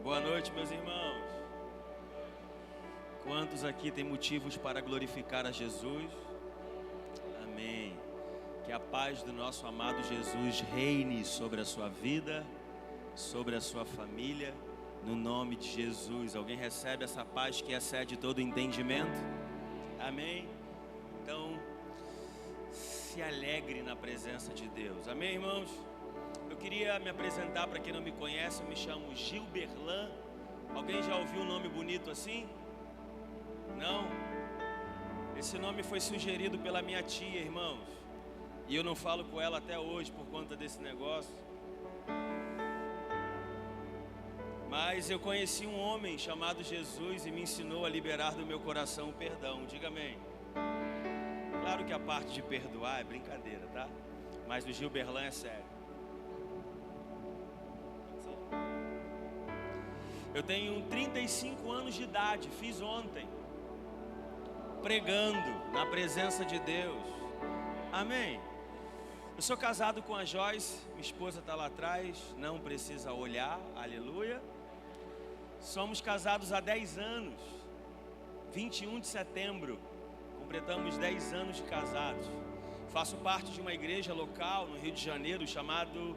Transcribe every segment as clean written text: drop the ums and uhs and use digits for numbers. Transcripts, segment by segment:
Boa noite, meus irmãos. Quantos aqui têm motivos para glorificar a Jesus? Amém. Que a paz do nosso amado Jesus reine sobre a sua vida, sobre a sua família, no nome de Jesus. Alguém recebe essa paz que excede todo entendimento? Amém. Então, se alegre na presença de Deus. Amém, irmãos? Eu queria me apresentar para quem não me conhece. Eu me chamo Gilberlan. Alguém já ouviu um nome bonito assim? Não? Esse nome foi sugerido pela minha tia, irmãos. E eu não falo com ela até hoje por conta desse negócio. Mas eu conheci um homem chamado Jesus e me ensinou a liberar do meu coração o perdão. Diga amém. Claro que a parte de perdoar é brincadeira, tá? Mas o Gilberlan é sério. Eu tenho 35 anos de idade, fiz ontem, pregando na presença de Deus. Amém. Eu sou casado com a Joyce, minha esposa está lá atrás, não precisa olhar, aleluia. Somos casados há 10 anos, 21 de setembro, completamos 10 anos de casados. Faço parte de uma igreja local no Rio de Janeiro, chamado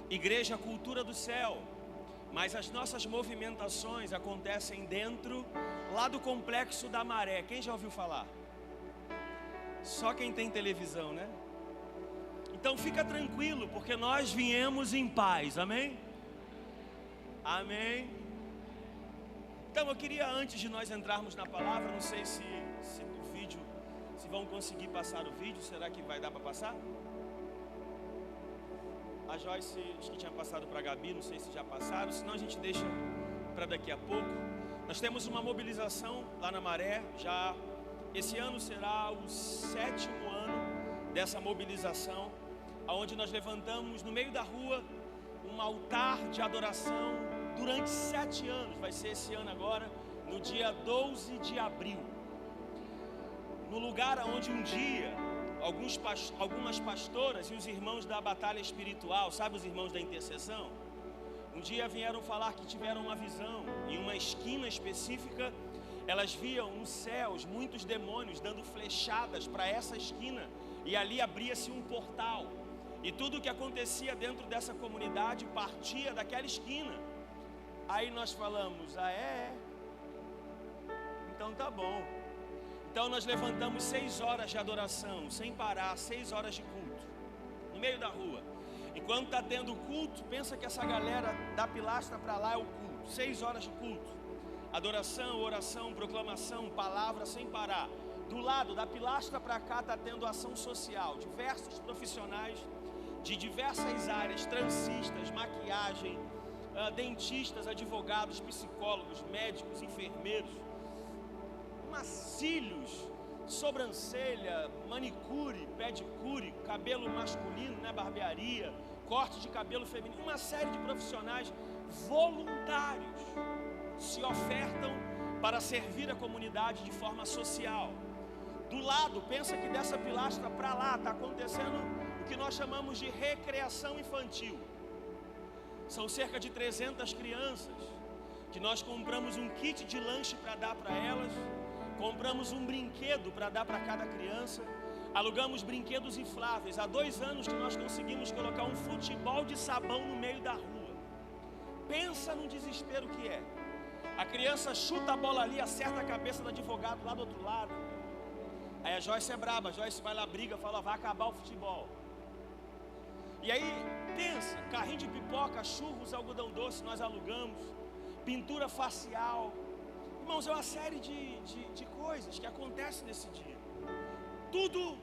Igreja Cultura do Céu. Mas as nossas movimentações acontecem dentro, lá do Complexo da Maré. Quem já ouviu falar? Só quem tem televisão, né? Então fica tranquilo, porque nós viemos em paz, amém? Amém? Então eu queria, antes de nós entrarmos na palavra, não sei se o vídeo, se vão conseguir passar o vídeo, será que vai dar para passar? A Joyce, acho que tinha passado para a Gabi, não sei se já passaram, senão a gente deixa para daqui a pouco. Nós temos uma mobilização lá na Maré, já esse ano será o 7º ano dessa mobilização, onde nós levantamos no meio da rua um altar de adoração durante 7 anos, vai ser esse ano agora, no dia 12 de abril, no lugar onde um dia algumas pastoras e os irmãos da batalha espiritual, sabe os irmãos da intercessão? Um dia vieram falar que tiveram uma visão, em uma esquina específica, elas viam nos céus muitos demônios dando flechadas para essa esquina, e ali abria-se um portal, e tudo o que acontecia dentro dessa comunidade partia daquela esquina. Aí nós falamos, então tá bom. Então nós levantamos 6 horas de adoração, sem parar, 6 horas de culto, no meio da rua. Enquanto está tendo culto, pensa que essa galera da pilastra para lá é o culto, 6 horas de culto. Adoração, oração, proclamação, palavra sem parar. Do lado, da pilastra para cá, está tendo ação social, diversos profissionais de diversas áreas, transistas, maquiagem, dentistas, advogados, psicólogos, médicos, enfermeiros, cílios, sobrancelha, manicure, pedicure, cabelo masculino, né, barbearia, corte de cabelo feminino, uma série de profissionais voluntários se ofertam para servir a comunidade de forma social. Do lado, pensa que dessa pilastra para lá está acontecendo o que nós chamamos de recreação infantil. São cerca de 300 crianças que nós compramos um kit de lanche para dar para elas. Compramos um brinquedo para dar para cada criança. Alugamos brinquedos infláveis. Há 2 anos que nós conseguimos colocar um futebol de sabão no meio da rua. Pensa no desespero que é. A criança chuta a bola ali, acerta a cabeça do advogado lá do outro lado. Aí a Joyce é braba, a Joyce vai lá, briga, fala, vai acabar o futebol. E aí, pensa, carrinho de pipoca, churros, algodão doce, nós alugamos. Pintura facial. Irmãos, é uma série de coisas que acontecem nesse dia. Tudo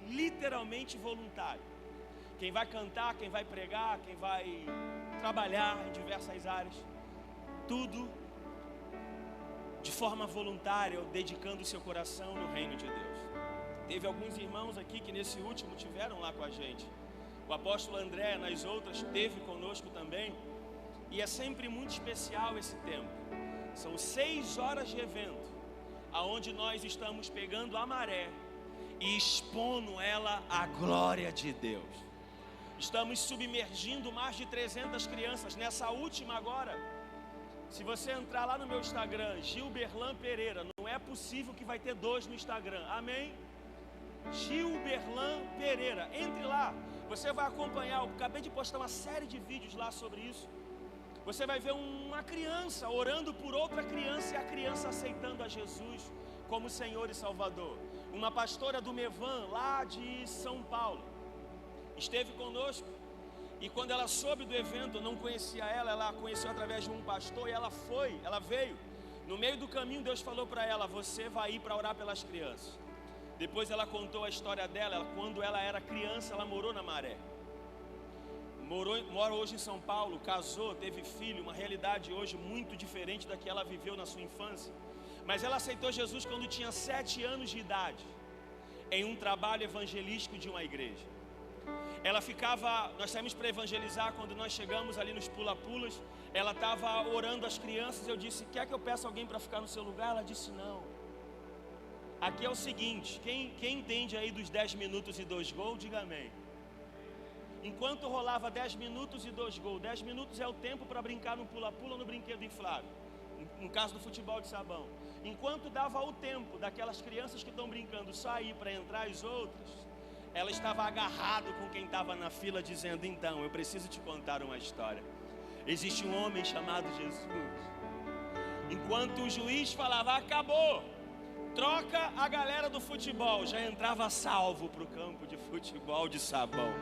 literalmente voluntário. Quem vai cantar, quem vai pregar, quem vai trabalhar em diversas áreas. Tudo de forma voluntária, dedicando o seu coração no reino de Deus. Teve alguns irmãos aqui que nesse último tiveram lá com a gente. O apóstolo André, nas outras, esteve conosco também. E é sempre muito especial esse tempo. São 6 horas de evento, aonde nós estamos pegando a maré e expondo ela à glória de Deus. Estamos submergindo mais de 300 crianças. Nessa última agora, Se você entrar lá no meu Instagram, Gilberlan Pereira, não é possível que vai ter 2 no Instagram, amém? Gilberlan Pereira, entre lá, você vai acompanhar, eu acabei de postar uma série de vídeos lá sobre isso. Você vai ver uma criança orando por outra criança e a criança aceitando a Jesus como Senhor e Salvador. Uma pastora do Mevan, lá de São Paulo, esteve conosco e quando ela soube do evento, eu não conhecia ela conheceu através de um pastor e ela veio. No meio do caminho Deus falou para ela, você vai ir para orar pelas crianças. Depois ela contou a história dela, quando ela era criança, ela morou na Maré. Mora hoje em São Paulo, casou, teve filho, uma realidade hoje muito diferente da que ela viveu na sua infância. Mas ela aceitou Jesus quando tinha 7 anos de idade, em um trabalho evangelístico de uma igreja. Nós saímos para evangelizar, quando nós chegamos ali nos pula-pulas, ela estava orando as crianças, eu disse, quer que eu peça alguém para ficar no seu lugar? Ela disse, não. Aqui é o seguinte, quem entende aí dos 10 minutos e 2 gols, diga amém. Enquanto rolava 10 minutos e 2 gols, 10 minutos é o tempo para brincar no pula-pula, no brinquedo inflável, no caso do futebol de sabão. Enquanto dava o tempo daquelas crianças que estão brincando sair para entrar as outras, ela estava agarrada com quem estava na fila dizendo, então, eu preciso te contar uma história. Existe um homem chamado Jesus. Enquanto o juiz falava, acabou, troca a galera do futebol, já entrava salvo para o campo de futebol de sabão.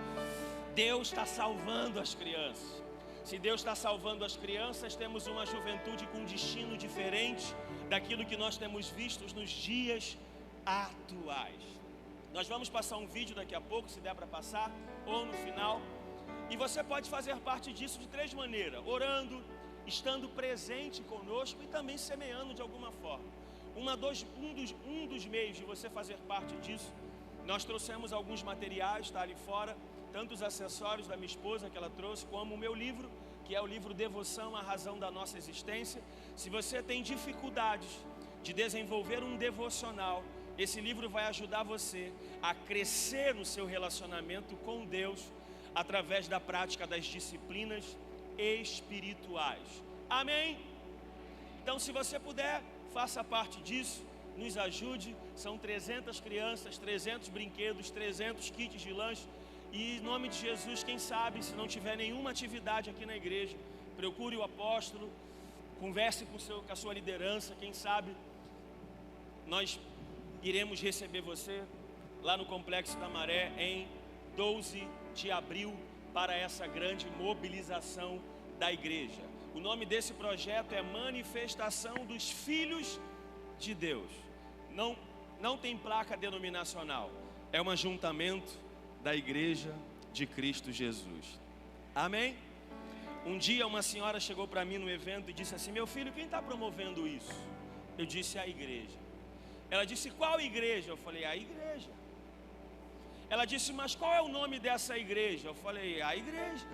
Deus está salvando as crianças. Se Deus está salvando as crianças, temos uma juventude com um destino diferente daquilo que nós temos visto nos dias atuais. Nós vamos passar um vídeo daqui a pouco, se der para passar, ou no final. E você pode fazer parte disso de 3 maneiras: orando, estando presente conosco e também semeando de alguma forma. Um dos meios de você fazer parte disso, nós trouxemos alguns materiais, está ali fora, tanto os acessórios da minha esposa que ela trouxe, como o meu livro, que é o livro Devoção, a Razão da Nossa Existência. Se você tem dificuldades de desenvolver um devocional, esse livro vai ajudar você a crescer no seu relacionamento com Deus através da prática das disciplinas espirituais. Amém? Então, se você puder, faça parte disso, nos ajude. São 300 crianças, 300 brinquedos, 300 kits de lanche. E em nome de Jesus, quem sabe, se não tiver nenhuma atividade aqui na igreja, procure o apóstolo, converse com a sua liderança. Quem sabe nós iremos receber você lá no Complexo da Maré em 12 de abril para essa grande mobilização da igreja. O nome desse projeto é Manifestação dos Filhos de Deus. Não tem placa denominacional, é um ajuntamento da Igreja de Cristo Jesus. Amém? Um dia uma senhora chegou para mim no evento e disse assim, meu filho, quem está promovendo isso? Eu disse, a igreja. Ela disse, qual igreja? Eu falei, a igreja. Ela disse, mas qual é o nome dessa igreja? Eu falei, a igreja.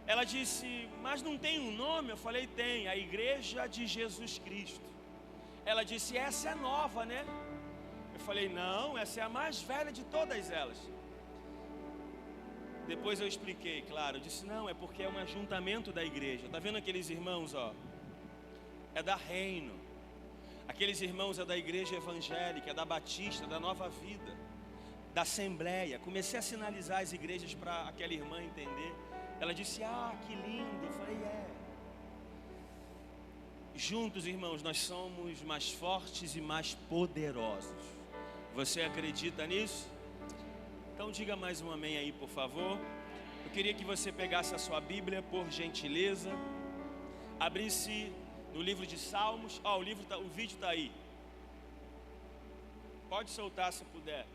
Ela disse, mas não tem um nome? Eu falei, tem, a Igreja de Jesus Cristo. Ela disse, essa é nova, né? Eu falei, não, essa é a mais velha de todas elas. Depois eu expliquei, claro, eu disse, não, é porque é um ajuntamento da igreja. Tá vendo aqueles irmãos, ó? É da Reino. Aqueles irmãos é da igreja evangélica, é da Batista, da Nova Vida, da Assembleia. Comecei a sinalizar as igrejas para aquela irmã entender. Ela disse, ah, que lindo. Eu falei, é. Juntos, irmãos, nós somos mais fortes e mais poderosos. Você acredita nisso? Então diga mais um amém aí, por favor. Eu queria que você pegasse a sua Bíblia, por gentileza, abrisse no livro de Salmos. Ó, o vídeo está aí. Pode soltar se puder.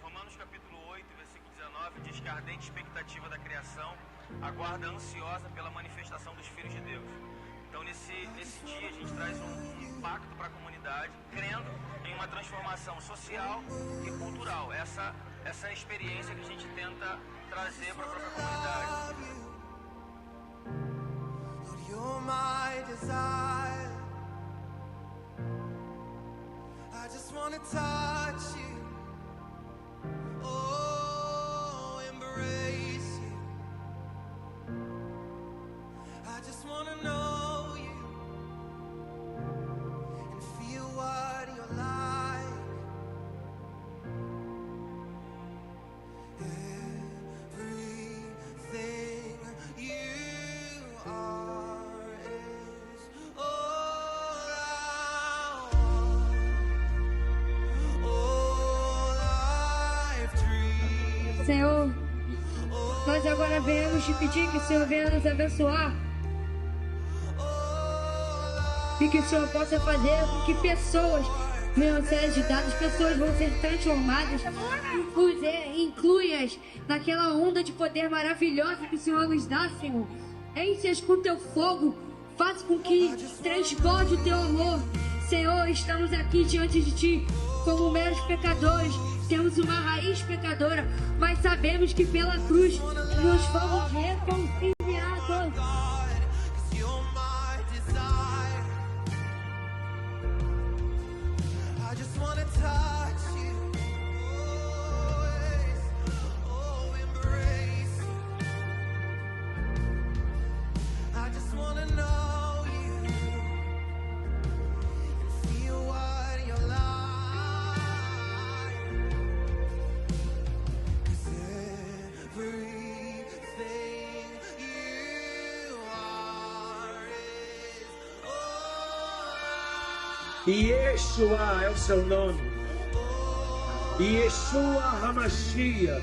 Romanos capítulo 8, versículo 19 diz que a ardente expectativa da criação aguarda ansiosa pela manifestação dos filhos de Deus. Então nesse dia a gente traz um impacto para a comunidade, crendo em uma transformação social e cultural. Essa é a experiência que a gente tenta trazer para a própria comunidade. You're my desire. I just just wanna touch you, oh, embrace you. I just wanna know you and feel what you're like. Everything you are is all I want, all I've dreamed. Senhor, nós agora viemos te pedir que o Senhor venha nos abençoar e que o Senhor possa fazer com que pessoas venham ser ajudadas, pessoas vão ser transformadas, inclui-as naquela onda de poder maravilhosa que o Senhor nos dá, Senhor. Enche-as com teu fogo, faça com que transborde o teu amor. Senhor, estamos aqui diante de ti como meros pecadores, temos uma raiz pecadora, mas sabemos que pela cruz nos fomos reconciliados. Yeshua é o seu nome. Yeshua HaMashiach,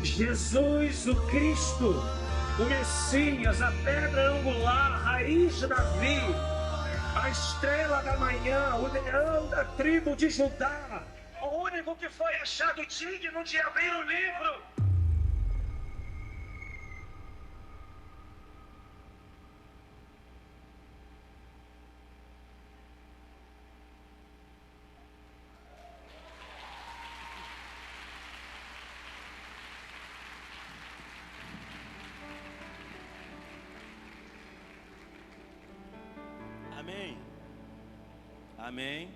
Jesus o Cristo, o Messias, a pedra angular, a raiz de Davi, a estrela da manhã, o leão da tribo de Judá, o único que foi achado digno de abrir o livro. Amém. Amém.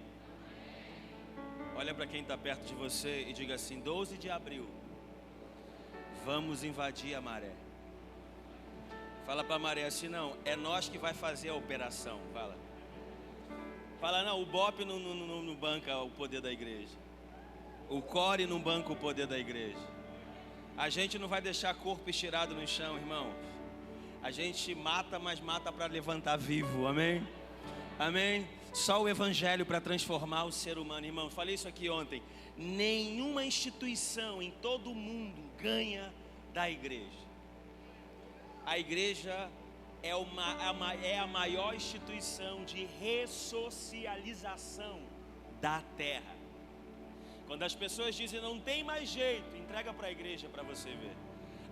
Olha para quem está perto de você e diga assim: 12 de abril, vamos invadir a maré. Fala para a maré assim: não, é nós que vai fazer a operação. Fala, não, o BOP não banca o poder da igreja. O CORE não banca o poder da igreja. A gente não vai deixar corpo estirado no chão, irmão. A gente mata, mas mata para levantar vivo, amém? Amém? Só o evangelho para transformar o ser humano, irmão. Falei isso aqui ontem. Nenhuma instituição em todo o mundo ganha da igreja. A igreja é a maior instituição de ressocialização da terra. Quando as pessoas dizem não tem mais jeito, entrega para a igreja para você ver.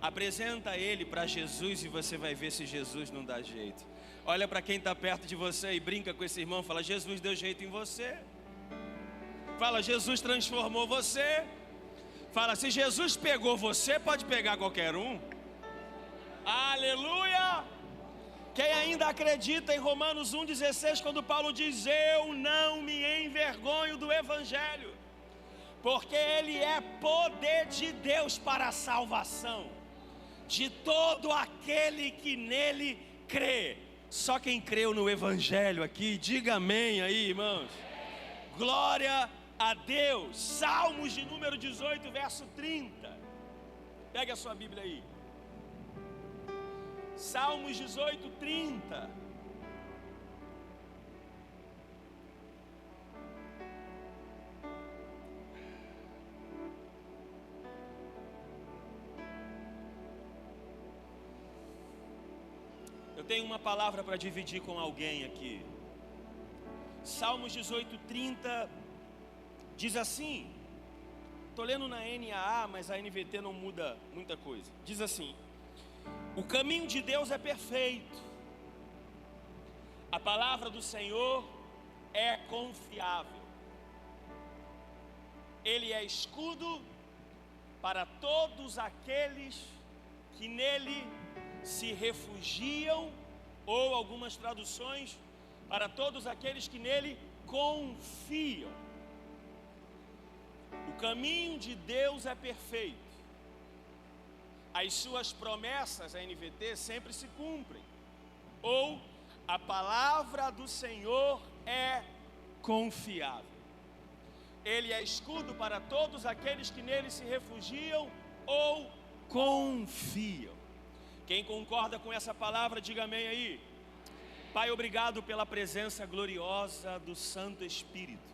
Apresenta ele para Jesus e você vai ver se Jesus não dá jeito. Olha para quem está perto de você e brinca com esse irmão. Fala, Jesus deu jeito em você. Fala, Jesus transformou você. Fala, se Jesus pegou você, pode pegar qualquer um. Aleluia! Quem ainda acredita em Romanos 1,16, quando Paulo diz: eu não me envergonho do evangelho, porque ele é poder de Deus para a salvação de todo aquele que nele crê. Só quem creu no evangelho aqui, diga amém aí, irmãos. Glória a Deus. Salmos de número 18, verso 30. Pegue a sua Bíblia aí. Salmos 18, 30. Eu tenho uma palavra para dividir com alguém aqui. Salmos 18, 30 diz assim. Estou lendo na NAA, mas a NVT não muda muita coisa. Diz assim: o caminho de Deus é perfeito, a palavra do Senhor é confiável, Ele é escudo para todos aqueles que nele se refugiam, ou algumas traduções, para todos aqueles que nele confiam. O caminho de Deus é perfeito. As suas promessas, a NVT, sempre se cumprem. Ou a palavra do Senhor é confiável. Ele é escudo para todos aqueles que nele se refugiam ou confiam. Quem concorda com essa palavra, diga amém aí. Pai, obrigado pela presença gloriosa do Santo Espírito.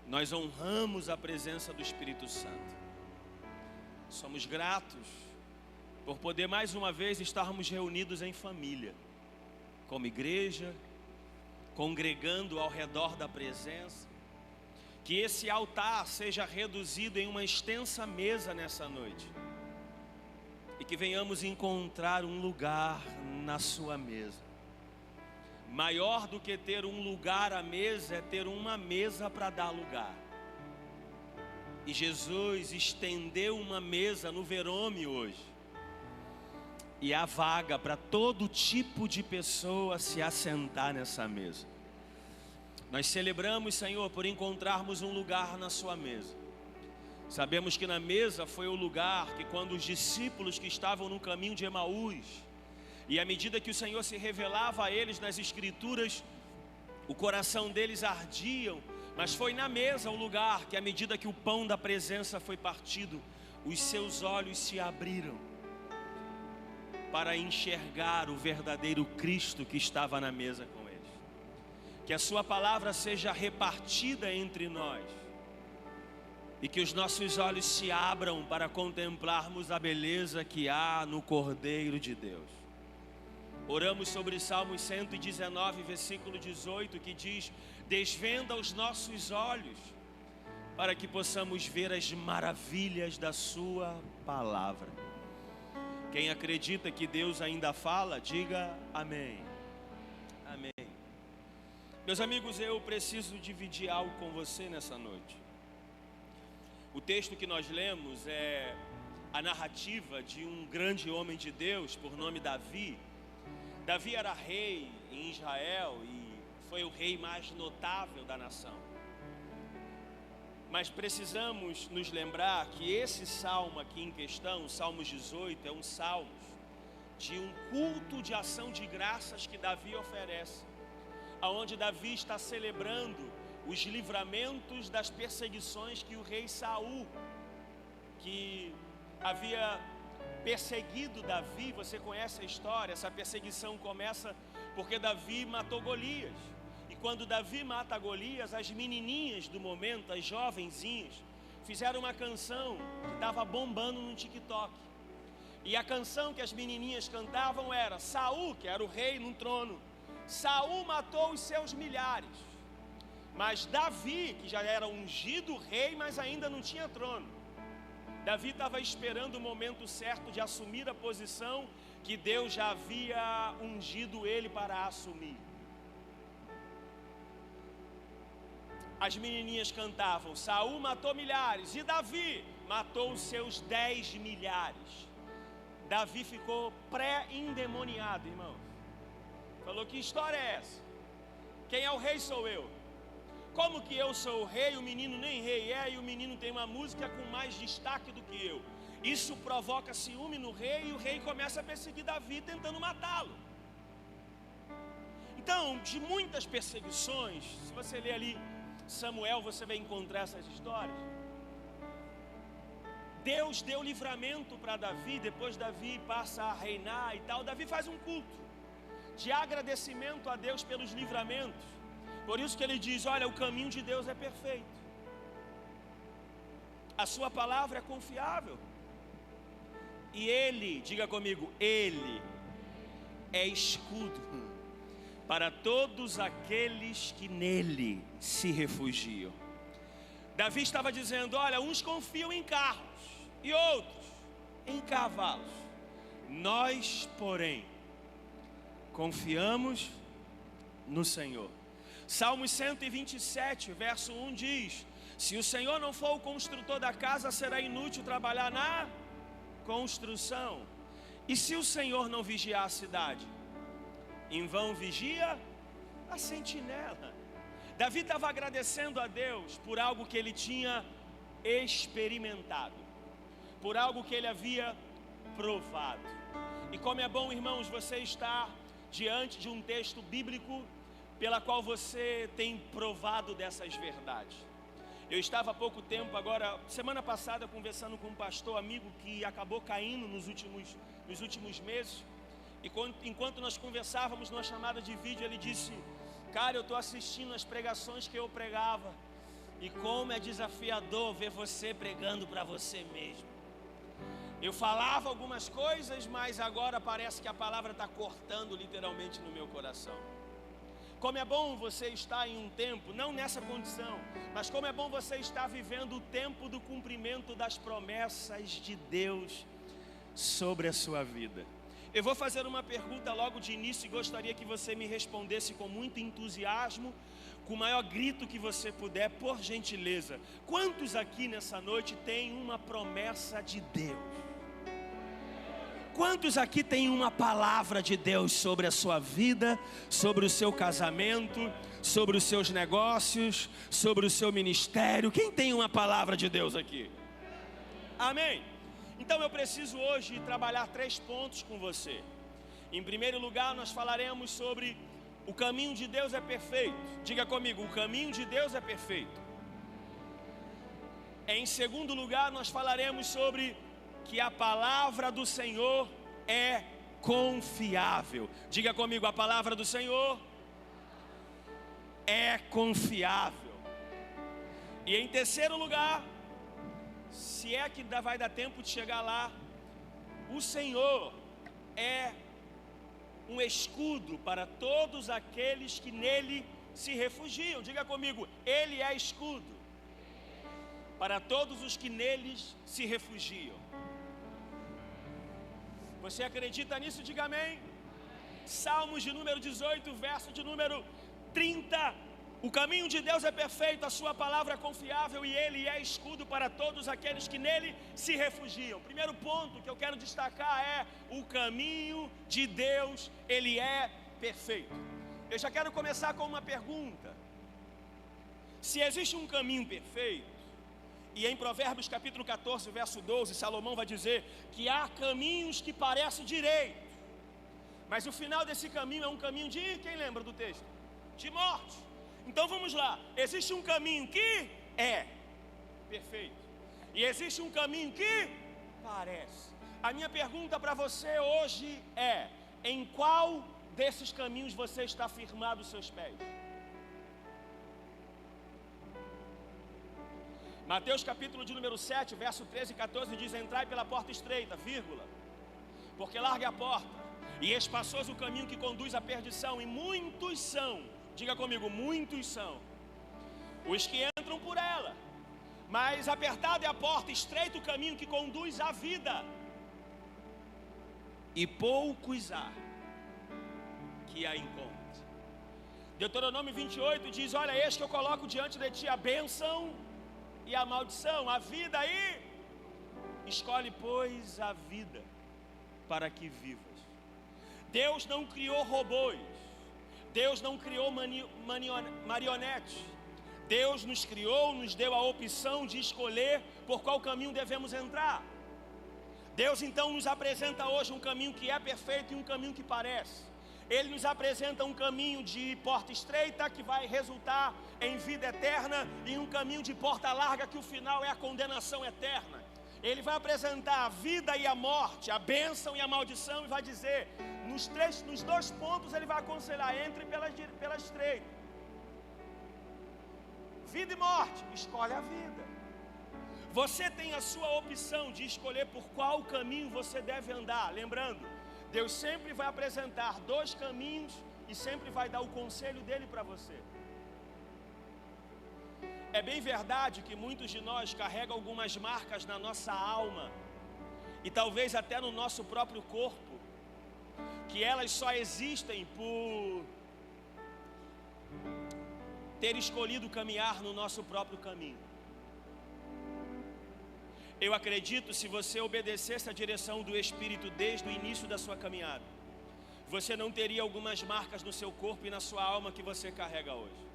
Nós honramos a presença do Espírito Santo. Somos gratos por poder mais uma vez estarmos reunidos em família, como igreja, congregando ao redor da presença. Que esse altar seja reduzido em uma extensa mesa nessa noite, e que venhamos encontrar um lugar na sua mesa. Maior do que ter um lugar à mesa é ter uma mesa para dar lugar. E Jesus estendeu uma mesa no Verome hoje, e há vaga para todo tipo de pessoa se assentar nessa mesa. Nós celebramos, Senhor, por encontrarmos um lugar na sua mesa. Sabemos que na mesa foi o lugar que, quando os discípulos que estavam no caminho de Emaús, e à medida que o Senhor se revelava a eles nas Escrituras, o coração deles ardiam, mas foi na mesa o lugar que, à medida que o pão da presença foi partido, os seus olhos se abriram para enxergar o verdadeiro Cristo que estava na mesa com eles. Que a sua palavra seja repartida entre nós, e que os nossos olhos se abram para contemplarmos a beleza que há no Cordeiro de Deus. Oramos sobre Salmos 119, versículo 18, que diz: desvenda os nossos olhos, para que possamos ver as maravilhas da sua palavra. Quem acredita que Deus ainda fala, diga amém. Amém. Meus amigos, eu preciso dividir algo com você nessa noite. O texto que nós lemos é a narrativa de um grande homem de Deus por nome Davi. Davi era rei em Israel e foi o rei mais notável da nação. Mas precisamos nos lembrar que esse salmo aqui em questão, o Salmos 18, é um salmo de um culto de ação de graças que Davi oferece, aonde Davi está celebrando os livramentos das perseguições que o rei Saul, que havia perseguido Davi. Você conhece a história. Essa perseguição começa porque Davi matou Golias. E quando Davi mata Golias, as menininhas do momento, as jovenzinhas, fizeram uma canção que estava bombando no TikTok. E a canção que as menininhas cantavam era: Saul, que era o rei no trono, Saul matou os seus milhares, mas Davi, que já era ungido rei, mas ainda não tinha trono, Davi estava esperando o momento certo de assumir a posição que Deus já havia ungido ele para assumir. As menininhas cantavam: Saul matou milhares e Davi matou os seus 10 milhares. Davi ficou pré-endemoniado, irmãos. Falou: que história é essa? Quem é o rei sou eu. Como que eu sou o rei, o menino nem rei é, e o menino tem uma música com mais destaque do que eu? Isso provoca ciúme no rei, e o rei começa a perseguir Davi, tentando matá-lo. Então, de muitas perseguições, se você ler ali Samuel, você vai encontrar essas histórias. Deus deu livramento para Davi. Depois Davi passa a reinar e tal. Davi faz um culto de agradecimento a Deus pelos livramentos. Por isso que ele diz: olha, o caminho de Deus é perfeito, a sua palavra é confiável, e ele, diga comigo, ele é escudo para todos aqueles que nele se refugiam. Davi estava dizendo: olha, uns confiam em carros e outros em cavalos, nós, porém, confiamos no Senhor. Salmos 127, verso 1 diz: se o Senhor não for o construtor da casa, será inútil trabalhar na construção. E se o Senhor não vigiar a cidade, em vão vigia a sentinela. Davi estava agradecendo a Deus por algo que ele tinha experimentado, por algo que ele havia provado. E como é bom, irmãos, você estar diante de um texto bíblico pela qual você tem provado dessas verdades. Eu estava há pouco tempo, agora, semana passada, conversando com um pastor amigo que acabou caindo nos últimos meses. E enquanto nós conversávamos numa chamada de vídeo, ele disse: cara, eu estou assistindo as pregações que eu pregava, e como é desafiador ver você pregando para você mesmo. Eu falava algumas coisas, mas agora parece que a palavra está cortando literalmente no meu coração. Como é bom você estar em um tempo, não nessa condição, mas como é bom você estar vivendo o tempo do cumprimento das promessas de Deus sobre a sua vida. Eu vou fazer uma pergunta logo de início e gostaria que você me respondesse com muito entusiasmo, com o maior grito que você puder, por gentileza. Quantos aqui nessa noite têm uma promessa de Deus? Quantos aqui têm uma palavra de Deus sobre a sua vida, sobre o seu casamento, sobre os seus negócios, sobre o seu ministério? Quem tem uma palavra de Deus aqui? Amém? Então eu preciso hoje trabalhar 3 pontos com você. Em primeiro lugar, nós falaremos sobre o caminho de Deus é perfeito. Diga comigo, o caminho de Deus é perfeito. Em segundo lugar, nós falaremos sobre que a palavra do Senhor é confiável. Diga comigo, a palavra do Senhor é confiável. E em terceiro lugar, se é que vai dar tempo de chegar lá, o Senhor é um escudo para todos aqueles que nele se refugiam. Diga comigo, Ele é escudo para todos os que neles se refugiam. Você acredita nisso? Diga amém. Salmos de número 18, verso de número 30. O caminho de Deus é perfeito, a sua palavra é confiável e Ele é escudo para todos aqueles que nele se refugiam. Primeiro ponto que eu quero destacar é: o caminho de Deus, Ele é perfeito. Eu já quero começar com uma pergunta. Se existe um caminho perfeito, e em Provérbios capítulo 14, verso 12, Salomão vai dizer que há caminhos que parecem direito, mas o final desse caminho é um caminho de, quem lembra do texto? De morte. Então vamos lá, existe um caminho que é perfeito, e existe um caminho que parece. A minha pergunta para você hoje é: em qual desses caminhos você está firmado os seus pés? Mateus capítulo de número 7, verso 13 e 14 diz: entrai pela porta estreita, vírgula, porque larga é a porta, e espaçoso o caminho que conduz à perdição, e muitos são, diga comigo, muitos são os que entram por ela, mas apertada é a porta, estreito o caminho que conduz à vida, e poucos há que a encontre. Deuteronômio 28 diz: olha, eis que eu coloco diante de ti a bênção e a maldição, a vida e escolhe, pois, a vida para que vivas. Deus não criou robôs, Deus não criou marionetes. Deus nos criou, nos deu a opção de escolher por qual caminho devemos entrar. Deus então nos apresenta hoje um caminho que é perfeito e um caminho que parece. Ele nos apresenta um caminho de porta estreita que vai resultar em vida eterna, e um caminho de porta larga que o final é a condenação eterna. Ele vai apresentar a vida e a morte, a bênção e a maldição, e vai dizer, nos 2 pontos ele vai aconselhar: entre pela estreita. Vida e morte, escolhe a vida. Você tem a sua opção de escolher por qual caminho você deve andar. Lembrando, Deus sempre vai apresentar 2 caminhos e sempre vai dar o conselho dele para você. É bem verdade que muitos de nós carregam algumas marcas na nossa alma e talvez até no nosso próprio corpo, que elas só existem por ter escolhido caminhar no nosso próprio caminho. Eu acredito, se você obedecesse a direção do Espírito desde o início da sua caminhada, você não teria algumas marcas no seu corpo e na sua alma que você carrega hoje.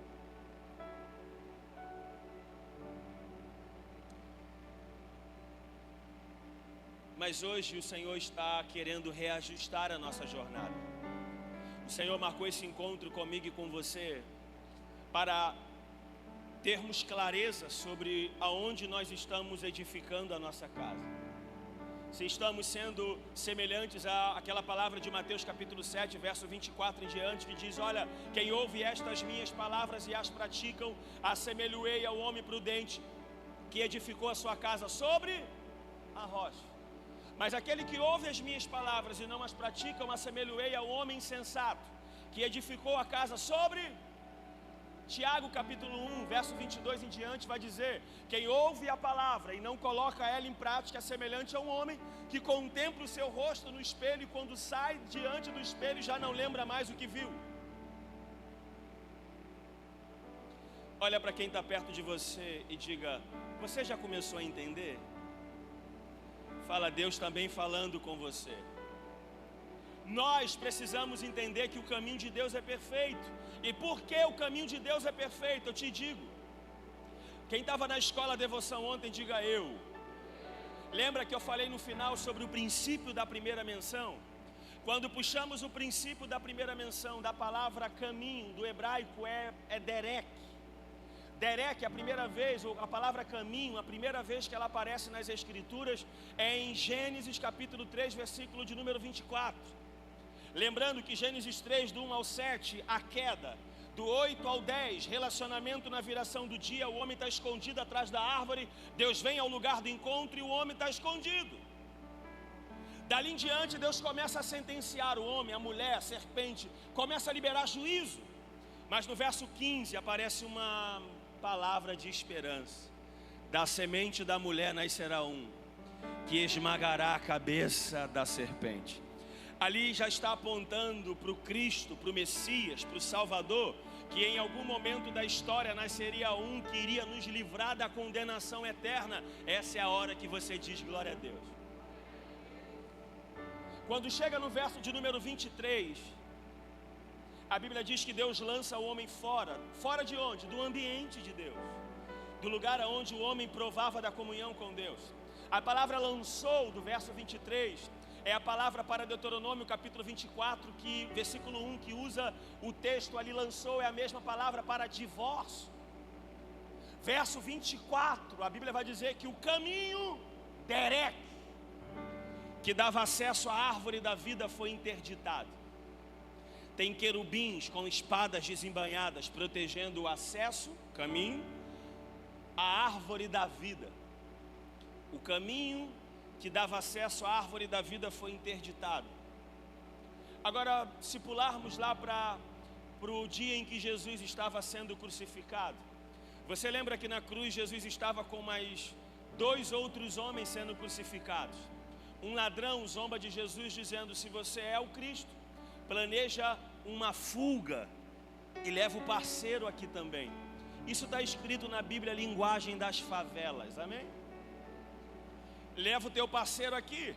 mas hoje o Senhor está querendo reajustar a nossa jornada. O Senhor marcou esse encontro comigo e com você para termos clareza sobre aonde nós estamos edificando a nossa casa. Se estamos sendo semelhantes àquela palavra de Mateus capítulo 7, verso 24 em diante, que diz: olha, quem ouve estas minhas palavras e as praticam, assemelho-ei ao homem prudente que edificou a sua casa sobre a rocha. Mas aquele que ouve as minhas palavras e não as praticam, assemelho-ei ao homem insensato que edificou a casa sobre... Tiago capítulo 1, verso 22 em diante vai dizer: quem ouve a palavra e não coloca ela em prática é semelhante a um homem que contempla o seu rosto no espelho e quando sai diante do espelho já não lembra mais o que viu. Olha para quem está perto de você e diga: você já começou a entender? Fala, Deus também falando com você. Nós precisamos entender que o caminho de Deus é perfeito. E por que o caminho de Deus é perfeito? Eu te digo. Quem estava na escola devoção ontem, diga eu. Lembra que eu falei no final sobre o princípio da primeira menção? Quando puxamos o princípio da primeira menção da palavra caminho, do hebraico é derek. Derek, a primeira vez, ou a palavra caminho, a primeira vez que ela aparece nas Escrituras é em Gênesis capítulo 3, versículo de número 24. Lembrando que Gênesis 3, do 1 ao 7, a queda. Do 8 ao 10, relacionamento na viração do dia, o homem está escondido atrás da árvore, Deus vem ao lugar do encontro e o homem está escondido. Dali em diante, Deus começa a sentenciar o homem, a mulher, a serpente, começa a liberar juízo. Mas no verso 15 aparece uma palavra de esperança: da semente da mulher nascerá um, que esmagará a cabeça da serpente. Ali já está apontando para o Cristo, para o Messias, para o Salvador, que em algum momento da história nasceria um que iria nos livrar da condenação eterna. Essa é a hora que você diz glória a Deus. Quando chega no verso de número 23, a Bíblia diz que Deus lança o homem fora. Fora de onde? Do ambiente de Deus, do lugar onde o homem provava da comunhão com Deus. A palavra lançou, do verso 23, é a palavra para Deuteronômio capítulo 24, versículo 1, que usa o texto ali, lançou, é a mesma palavra para divórcio. Verso 24, a Bíblia vai dizer que o caminho, derek, que dava acesso à árvore da vida, foi interditado. Tem querubins com espadas desembainhadas protegendo o acesso, caminho, à árvore da vida. O caminho que dava acesso à árvore da vida foi interditado. Agora, se pularmos lá para o dia em que Jesus estava sendo crucificado, você lembra que na cruz Jesus estava com mais 2 outros homens sendo crucificados. Um ladrão zomba de Jesus dizendo: se você é o Cristo, planeja uma fuga e leva o parceiro aqui também. Isso está escrito na Bíblia, linguagem das favelas, amém? Leva o teu parceiro aqui.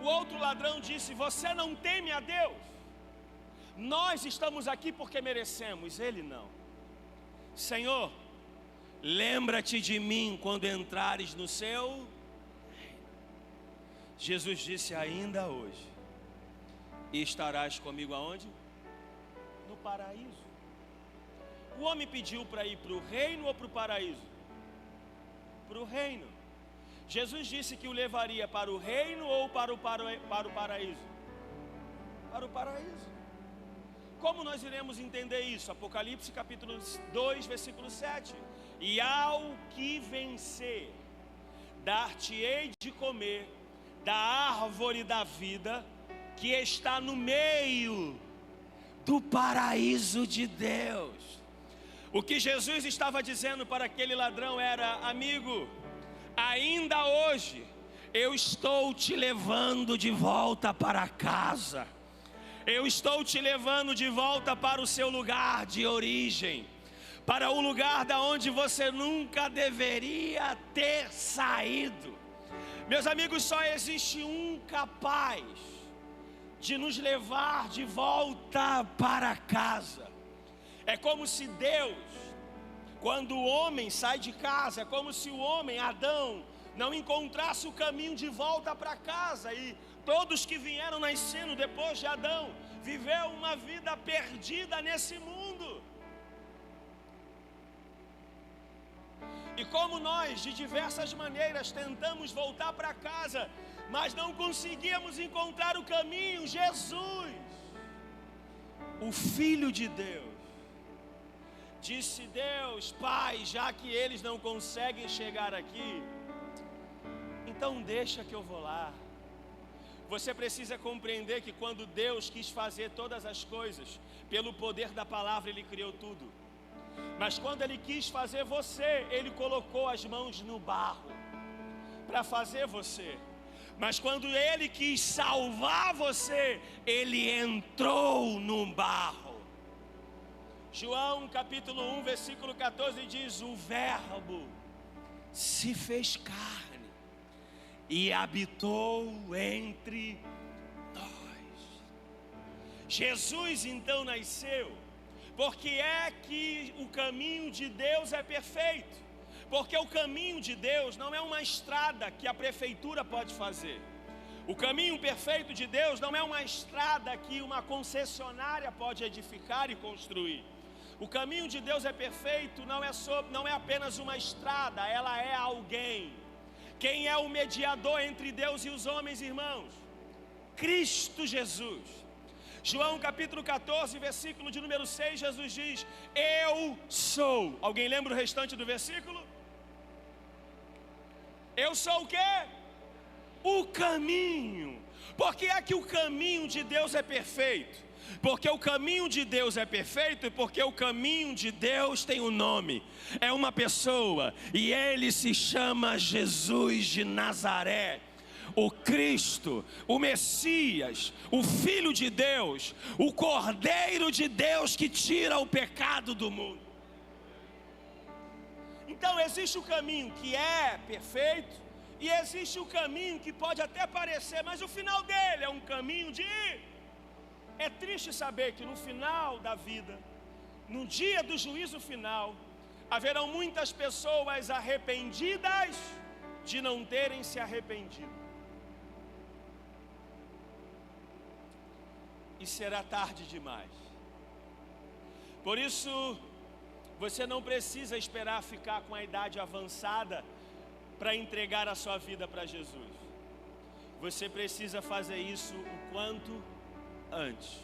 O outro ladrão disse: você não teme a Deus? Nós estamos aqui porque merecemos, ele não. Senhor, lembra-te de mim quando entrares no seu. Jesus disse: ainda hoje estarás comigo aonde? No paraíso. O homem pediu para ir para o reino ou para o paraíso? Para o reino. Jesus disse que o levaria para o reino ou para o paraíso? Para o paraíso. Como nós iremos entender isso? Apocalipse capítulo 2, versículo 7. E ao que vencer, dar-te-ei de comer da árvore da vida que está no meio do paraíso de Deus. O que Jesus estava dizendo para aquele ladrão era: amigo, ainda hoje eu estou te levando de volta para casa. Eu estou te levando de volta para o seu lugar de origem, para o lugar da onde você nunca deveria ter saído. Meus amigos, só existe um capaz de nos levar de volta para casa. É como se Deus, quando o homem sai de casa, é como se o homem, Adão, não encontrasse o caminho de volta para casa. E todos que vieram nascendo depois de Adão, viveu uma vida perdida nesse mundo. E como nós, de diversas maneiras, tentamos voltar para casa, mas não conseguíamos encontrar o caminho, Jesus, o Filho de Deus, disse: Deus, Pai, já que eles não conseguem chegar aqui, então deixa que eu vou lá. Você precisa compreender que quando Deus quis fazer todas as coisas, pelo poder da palavra Ele criou tudo. Mas quando Ele quis fazer você, Ele colocou as mãos no barro para fazer você. Mas quando Ele quis salvar você, Ele entrou no barro. João capítulo 1, versículo 14 diz: o Verbo se fez carne e habitou entre nós. Jesus então nasceu. Porque é que o caminho de Deus é perfeito. Porque o caminho de Deus não é uma estrada que a prefeitura pode fazer. O caminho perfeito de Deus não é uma estrada que uma concessionária pode edificar e construir. O caminho de Deus é perfeito, não é apenas uma estrada, ela é alguém. Quem é o mediador entre Deus e os homens, irmãos? Cristo Jesus. João capítulo 14, versículo de número 6, Jesus diz: eu sou. Alguém lembra o restante do versículo? Eu sou o quê? O caminho. Por que é que o caminho de Deus é perfeito? Porque o caminho de Deus é perfeito e porque o caminho de Deus tem um nome. É uma pessoa e Ele se chama Jesus de Nazaré. O Cristo, o Messias, o Filho de Deus, o Cordeiro de Deus que tira o pecado do mundo. Então existe o caminho que é perfeito e existe o caminho que pode até parecer, mas o final dele é um caminho de... É triste saber que no final da vida, no dia do juízo final, haverão muitas pessoas arrependidas de não terem se arrependido. E será tarde demais. Por isso, você não precisa esperar ficar com a idade avançada para entregar a sua vida para Jesus. Você precisa fazer isso o quanto antes.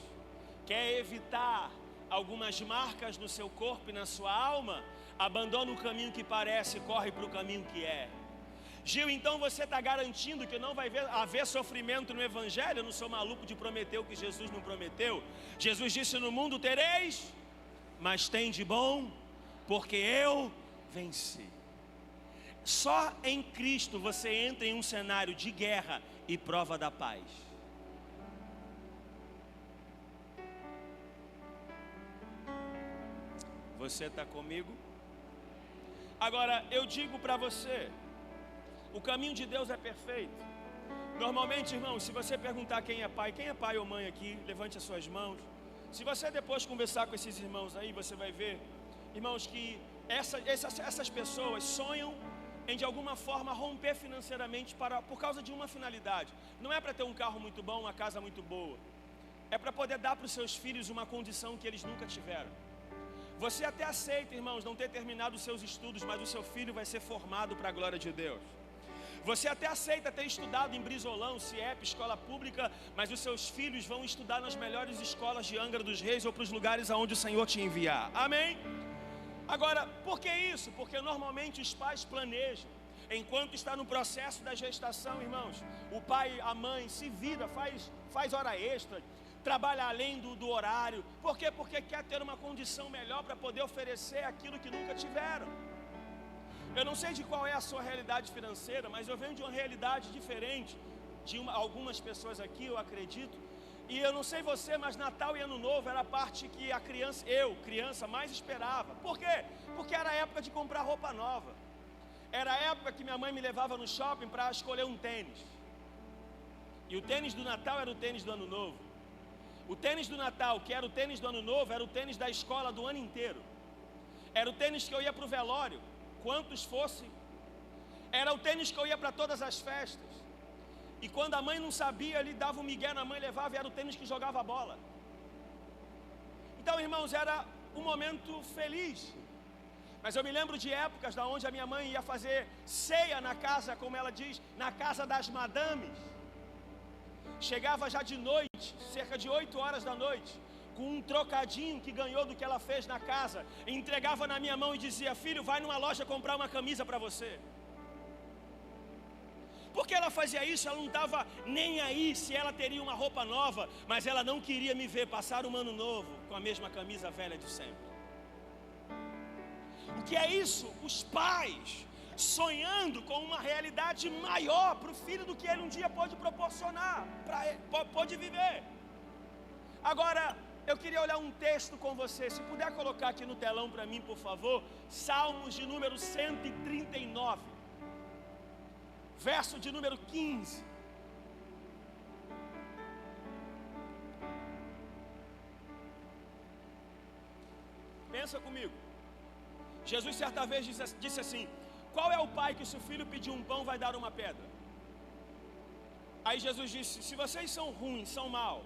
Quer evitar algumas marcas no seu corpo e na sua alma? Abandona o caminho que parece e corre para o caminho que é. Gil, então você está garantindo que não vai haver sofrimento no Evangelho? Eu não sou maluco de prometer o que Jesus não prometeu. Jesus disse: no mundo tereis, mas tem de bom, porque eu venci. Só em Cristo você entra em um cenário de guerra e prova da paz. Você está comigo? Agora eu digo para você, o caminho de Deus é perfeito. Normalmente, irmão, se você perguntar quem é pai ou mãe aqui, levante as suas mãos. Se você depois conversar com esses irmãos aí, você vai ver, irmãos, que essas pessoas sonham em de alguma forma romper financeiramente por causa de uma finalidade. Não é para ter um carro muito bom, uma casa muito boa. É para poder dar para os seus filhos uma condição que eles nunca tiveram. Você até aceita, irmãos, não ter terminado os seus estudos, mas o seu filho vai ser formado para a glória de Deus. Você até aceita ter estudado em Brizolão, CIEP, escola pública, mas os seus filhos vão estudar nas melhores escolas de Angra dos Reis ou para os lugares aonde o Senhor te enviar. Amém? Agora, por que isso? Porque normalmente os pais planejam. Enquanto está no processo da gestação, irmãos, o pai, a mãe se vira, faz hora extra, trabalha além do horário. Por quê? Porque quer ter uma condição melhor para poder oferecer aquilo que nunca tiveram. Eu não sei de qual é a sua realidade financeira, mas eu venho de uma realidade diferente de algumas pessoas aqui, eu acredito. E eu não sei você, mas Natal e Ano Novo era a parte que a criança, mais esperava. Por quê? Porque era a época de comprar roupa nova. Era a época que minha mãe me levava no shopping para escolher um tênis. E o tênis do Natal era o tênis do Ano Novo. O tênis do Natal, que era o tênis do Ano Novo, era o tênis da escola do ano inteiro. Era o tênis que eu ia para o velório, quantos fossem. Era o tênis que eu ia para todas as festas. E quando a mãe não sabia, ele dava um migué na mãe, levava, e era o tênis que jogava a bola. Então, irmãos, era um momento feliz. Mas eu me lembro de épocas da onde a minha mãe ia fazer ceia na casa, como ela diz, na casa das madames. Chegava já de noite, cerca de 8 horas da noite, com um trocadinho que ganhou do que ela fez na casa, entregava na minha mão e dizia: filho, vai numa loja comprar uma camisa para você. Por que ela fazia isso? Ela não estava nem aí se ela teria uma roupa nova, mas ela não queria me ver passar um ano novo com a mesma camisa velha de sempre. O que é isso? Os pais sonhando com uma realidade maior para o filho do que ele um dia pode proporcionar, pode viver. Agora, eu queria olhar um texto com você. Se puder colocar aqui no telão para mim, por favor. Salmos de número 139, verso de número 15. Pensa comigo. Jesus certa vez disse assim: qual é o pai que se o filho pedir um pão vai dar uma pedra? Aí Jesus disse: se vocês são ruins, são maus,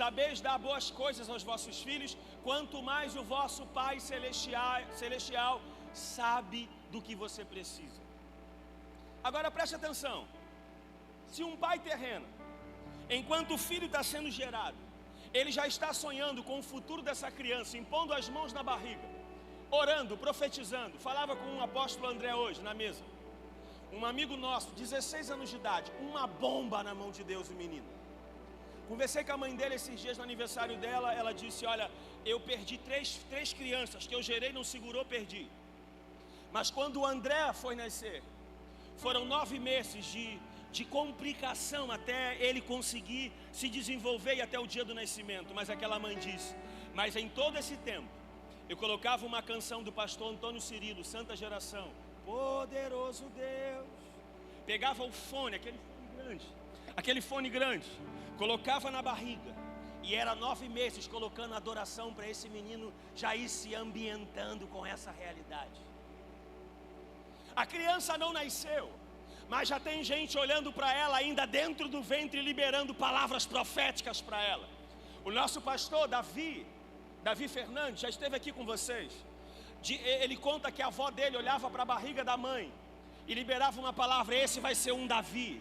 sabeis dar boas coisas aos vossos filhos, quanto mais o vosso Pai celestial sabe do que você precisa. Agora preste atenção. Se um pai terreno, enquanto o filho está sendo gerado, ele já está sonhando com o futuro dessa criança, impondo as mãos na barriga, orando, profetizando. Falava com um apóstolo André hoje na mesa. Um amigo nosso, 16 anos de idade, uma bomba na mão de Deus, o menino. Conversei com a mãe dele esses dias no aniversário dela. Ela disse: olha, eu perdi três crianças que eu gerei, não segurou, perdi. Mas quando o André foi nascer, foram 9 meses de complicação até ele conseguir se desenvolver e até o dia do nascimento. Mas aquela mãe disse: mas em todo esse tempo eu colocava uma canção do pastor Antônio Cirilo, Santa Geração, poderoso Deus. Pegava o fone, aquele fone grande, colocava na barriga, e era 9 meses colocando adoração para esse menino já ir se ambientando com essa realidade. A criança não nasceu, mas já tem gente olhando para ela ainda dentro do ventre, liberando palavras proféticas para ela. O nosso pastor Davi Fernandes já esteve aqui com vocês. Ele conta que a avó dele olhava para a barriga da mãe e liberava uma palavra: esse vai ser um Davi,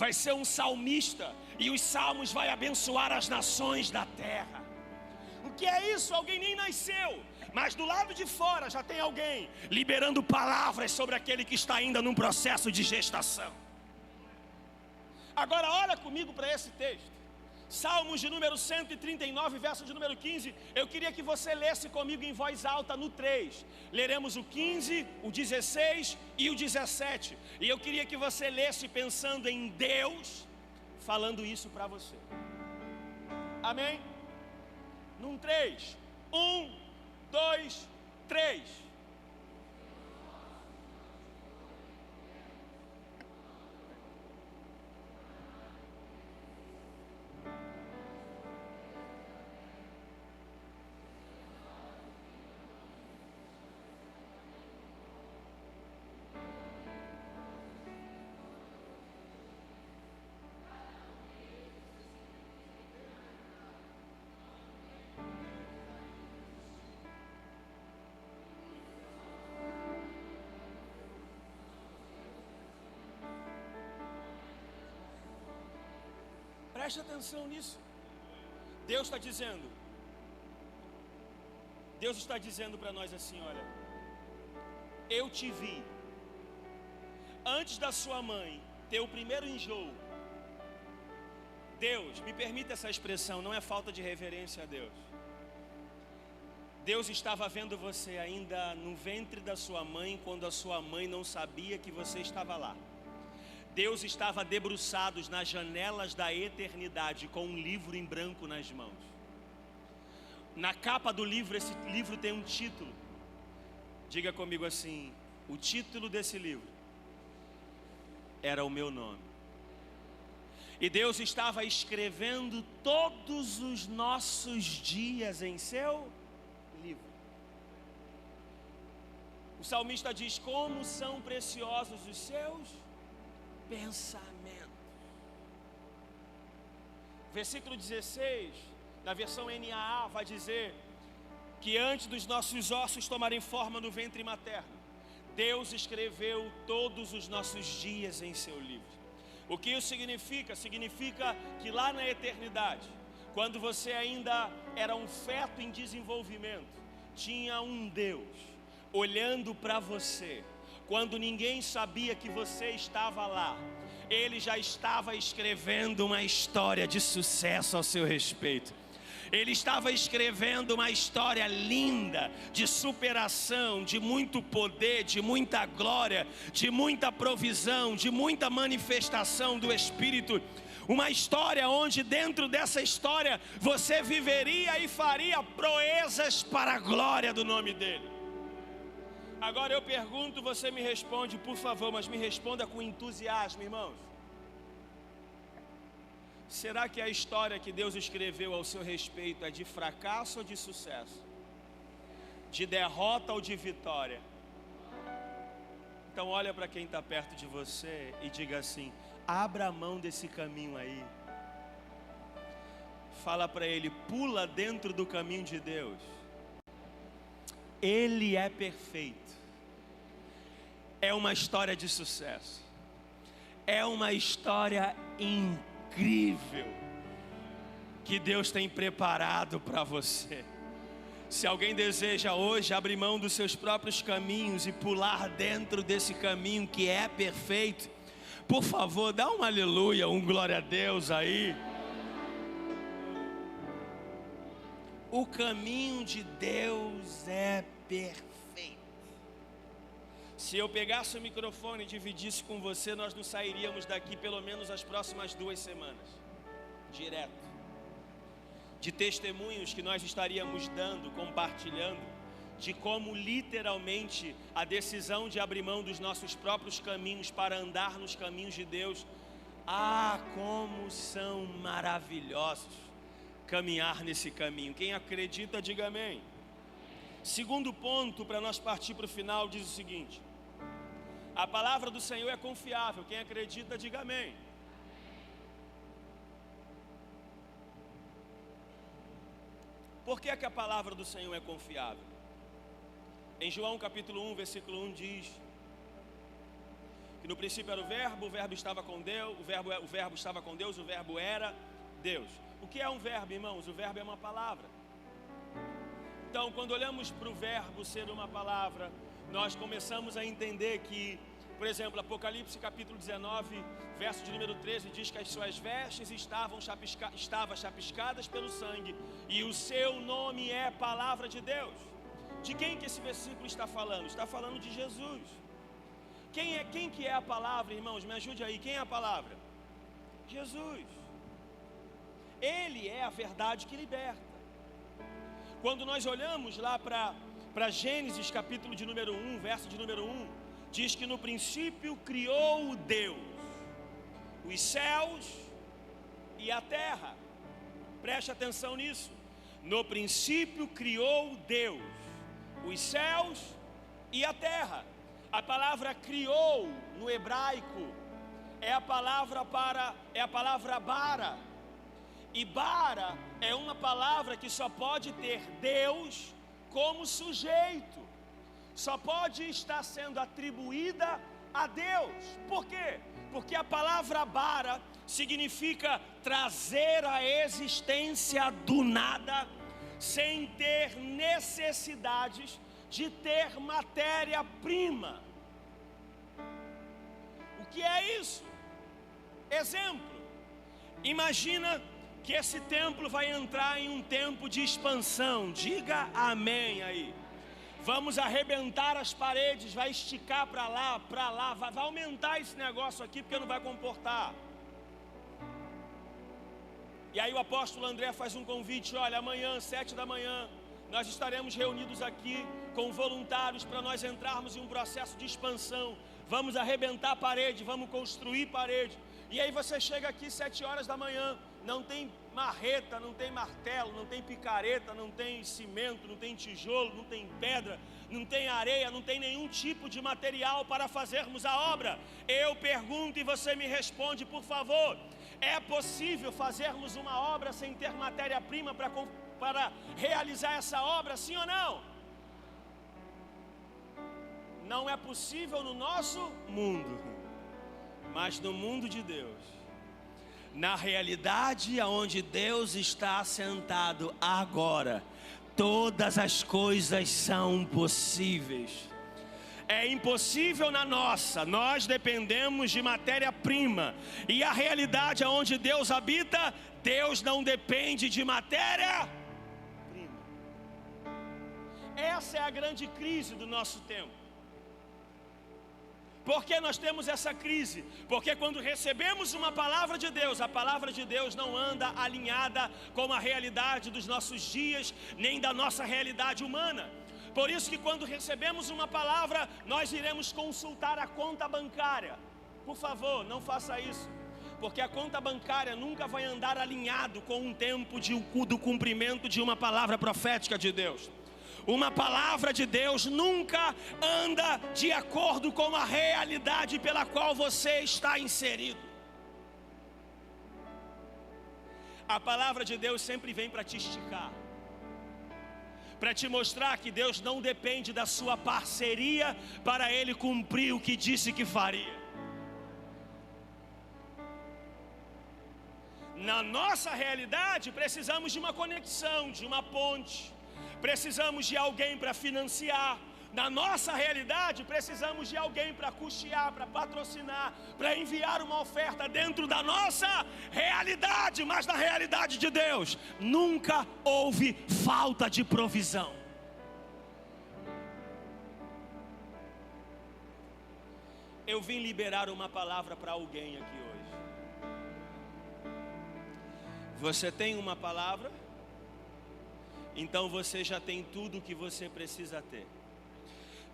vai ser um salmista, e os salmos vai abençoar as nações da terra. O que é isso? Alguém nem nasceu, mas do lado de fora já tem alguém liberando palavras sobre aquele que está ainda num processo de gestação. Agora olha comigo para esse texto. Salmos de número 139, verso de número 15. Eu queria que você lesse comigo em voz alta no 3. Leremos o 15, o 16 e o 17. E eu queria que você lesse pensando em Deus falando isso para você. Amém? Num 3. 1, 2, 3. Preste atenção nisso. Deus está dizendo para nós assim: olha, eu te vi antes da sua mãe ter o primeiro enjoo. Deus, me permita essa expressão, não é falta de reverência a Deus. Deus estava vendo você ainda no ventre da sua mãe, quando a sua mãe não sabia que você estava lá. Deus estava debruçado nas janelas da eternidade, com um livro em branco nas mãos. Na capa do livro, esse livro tem um título. Diga comigo assim: o título desse livro era o meu nome. E Deus estava escrevendo todos os nossos dias em seu livro. O salmista diz: como são preciosos os seus pensamentos. Versículo 16, na versão NAA, vai dizer que antes dos nossos ossos tomarem forma no ventre materno, Deus escreveu todos os nossos dias em seu livro. O que isso significa? Significa que lá na eternidade, quando você ainda era um feto em desenvolvimento, tinha um Deus olhando para você, quando ninguém sabia que você estava lá. Ele já estava escrevendo uma história de sucesso ao seu respeito. Ele estava escrevendo uma história linda, de superação, de muito poder, de muita glória, de muita provisão, de muita manifestação do Espírito. Uma história onde dentro dessa história você viveria e faria proezas para a glória do nome dEle. Agora eu pergunto, você me responde, por favor, mas me responda com entusiasmo, irmãos. Será que a história que Deus escreveu ao seu respeito é de fracasso ou de sucesso? De derrota ou de vitória? Então olha para quem está perto de você e diga assim: abra a mão desse caminho aí. Fala para ele: pula dentro do caminho de Deus. Ele é perfeito. É uma história de sucesso. É uma história incrível que Deus tem preparado para você. Se alguém deseja hoje abrir mão dos seus próprios caminhos e pular dentro desse caminho que é perfeito, por favor, dá um aleluia, um glória a Deus aí. O caminho de Deus é perfeito. Se eu pegasse o microfone e dividisse com você, nós não sairíamos daqui pelo menos as próximas 2 semanas, direto, de testemunhos que nós estaríamos dando, compartilhando, de como literalmente a decisão de abrir mão dos nossos próprios caminhos para andar nos caminhos de Deus, como são maravilhosos caminhar nesse caminho. Quem acredita, diga amém. Segundo ponto, para nós partir para o final, diz o seguinte: a palavra do Senhor é confiável. Quem acredita, diga amém. Por que é que a palavra do Senhor é confiável? Em João capítulo 1, versículo 1 diz que no princípio era o verbo estava com Deus, o verbo estava com Deus, o verbo era Deus. O que é um verbo, irmãos? O verbo é uma palavra. Então, quando olhamos para o verbo ser uma palavra, nós começamos a entender que, por exemplo, Apocalipse capítulo 19, verso de número 13, diz que as suas vestes estavam chapiscadas pelo sangue, e o seu nome é palavra de Deus. De quem que esse versículo está falando? Está falando de Jesus. Quem que é a palavra, irmãos? Me ajude aí, quem é a palavra? Jesus. Ele é a verdade que liberta. Quando nós olhamos lá para Gênesis capítulo de número 1, verso de número 1, diz que no princípio criou Deus os céus e a terra. Preste atenção nisso. No princípio criou Deus os céus e a terra. A palavra criou no hebraico é a palavra bara. E bara é uma palavra que só pode ter Deus como sujeito. Só pode estar sendo atribuída a Deus. Por quê? Porque a palavra bara significa trazer a existência do nada, sem ter necessidades de ter matéria-prima. O que é isso? Exemplo: imagina que esse templo vai entrar em um tempo de expansão. Diga amém aí. Vamos arrebentar as paredes, vai esticar para lá, vai aumentar esse negócio aqui porque não vai comportar. E aí o apóstolo André faz um convite: olha, amanhã, 7 da manhã, nós estaremos reunidos aqui com voluntários para nós entrarmos em um processo de expansão. Vamos arrebentar a parede, vamos construir parede. E aí você chega aqui 7 horas da manhã, não tem marreta, não tem martelo, não tem picareta, não tem cimento, não tem tijolo, não tem pedra, não tem areia, não tem nenhum tipo de material para fazermos a obra. Eu pergunto e você me responde, por favor: é possível fazermos uma obra sem ter matéria-prima para realizar essa obra, sim ou não? Não é possível no nosso mundo, mas no mundo de Deus, na realidade aonde Deus está sentado agora, todas as coisas são possíveis. É impossível na nossa, nós dependemos de matéria-prima, e a realidade aonde Deus habita, Deus não depende de matéria-prima. Essa é a grande crise do nosso tempo. Por que nós temos essa crise? Porque quando recebemos uma palavra de Deus, a palavra de Deus não anda alinhada com a realidade dos nossos dias, nem da nossa realidade humana. Por isso que quando recebemos uma palavra, nós iremos consultar a conta bancária. Por favor, não faça isso, porque a conta bancária nunca vai andar alinhado com um tempo do cumprimento de uma palavra profética de Deus. Uma palavra de Deus nunca anda de acordo com a realidade pela qual você está inserido. A palavra de Deus sempre vem para te esticar, para te mostrar que Deus não depende da sua parceria para Ele cumprir o que disse que faria. Na nossa realidade, precisamos de uma conexão, de uma ponte. Precisamos de alguém para financiar. Na nossa realidade, precisamos de alguém para custear, para patrocinar, para enviar uma oferta dentro da nossa realidade. Mas na realidade de Deus, nunca houve falta de provisão. Eu vim liberar uma palavra para alguém aqui hoje. Você tem uma palavra? Então você já tem tudo o que você precisa ter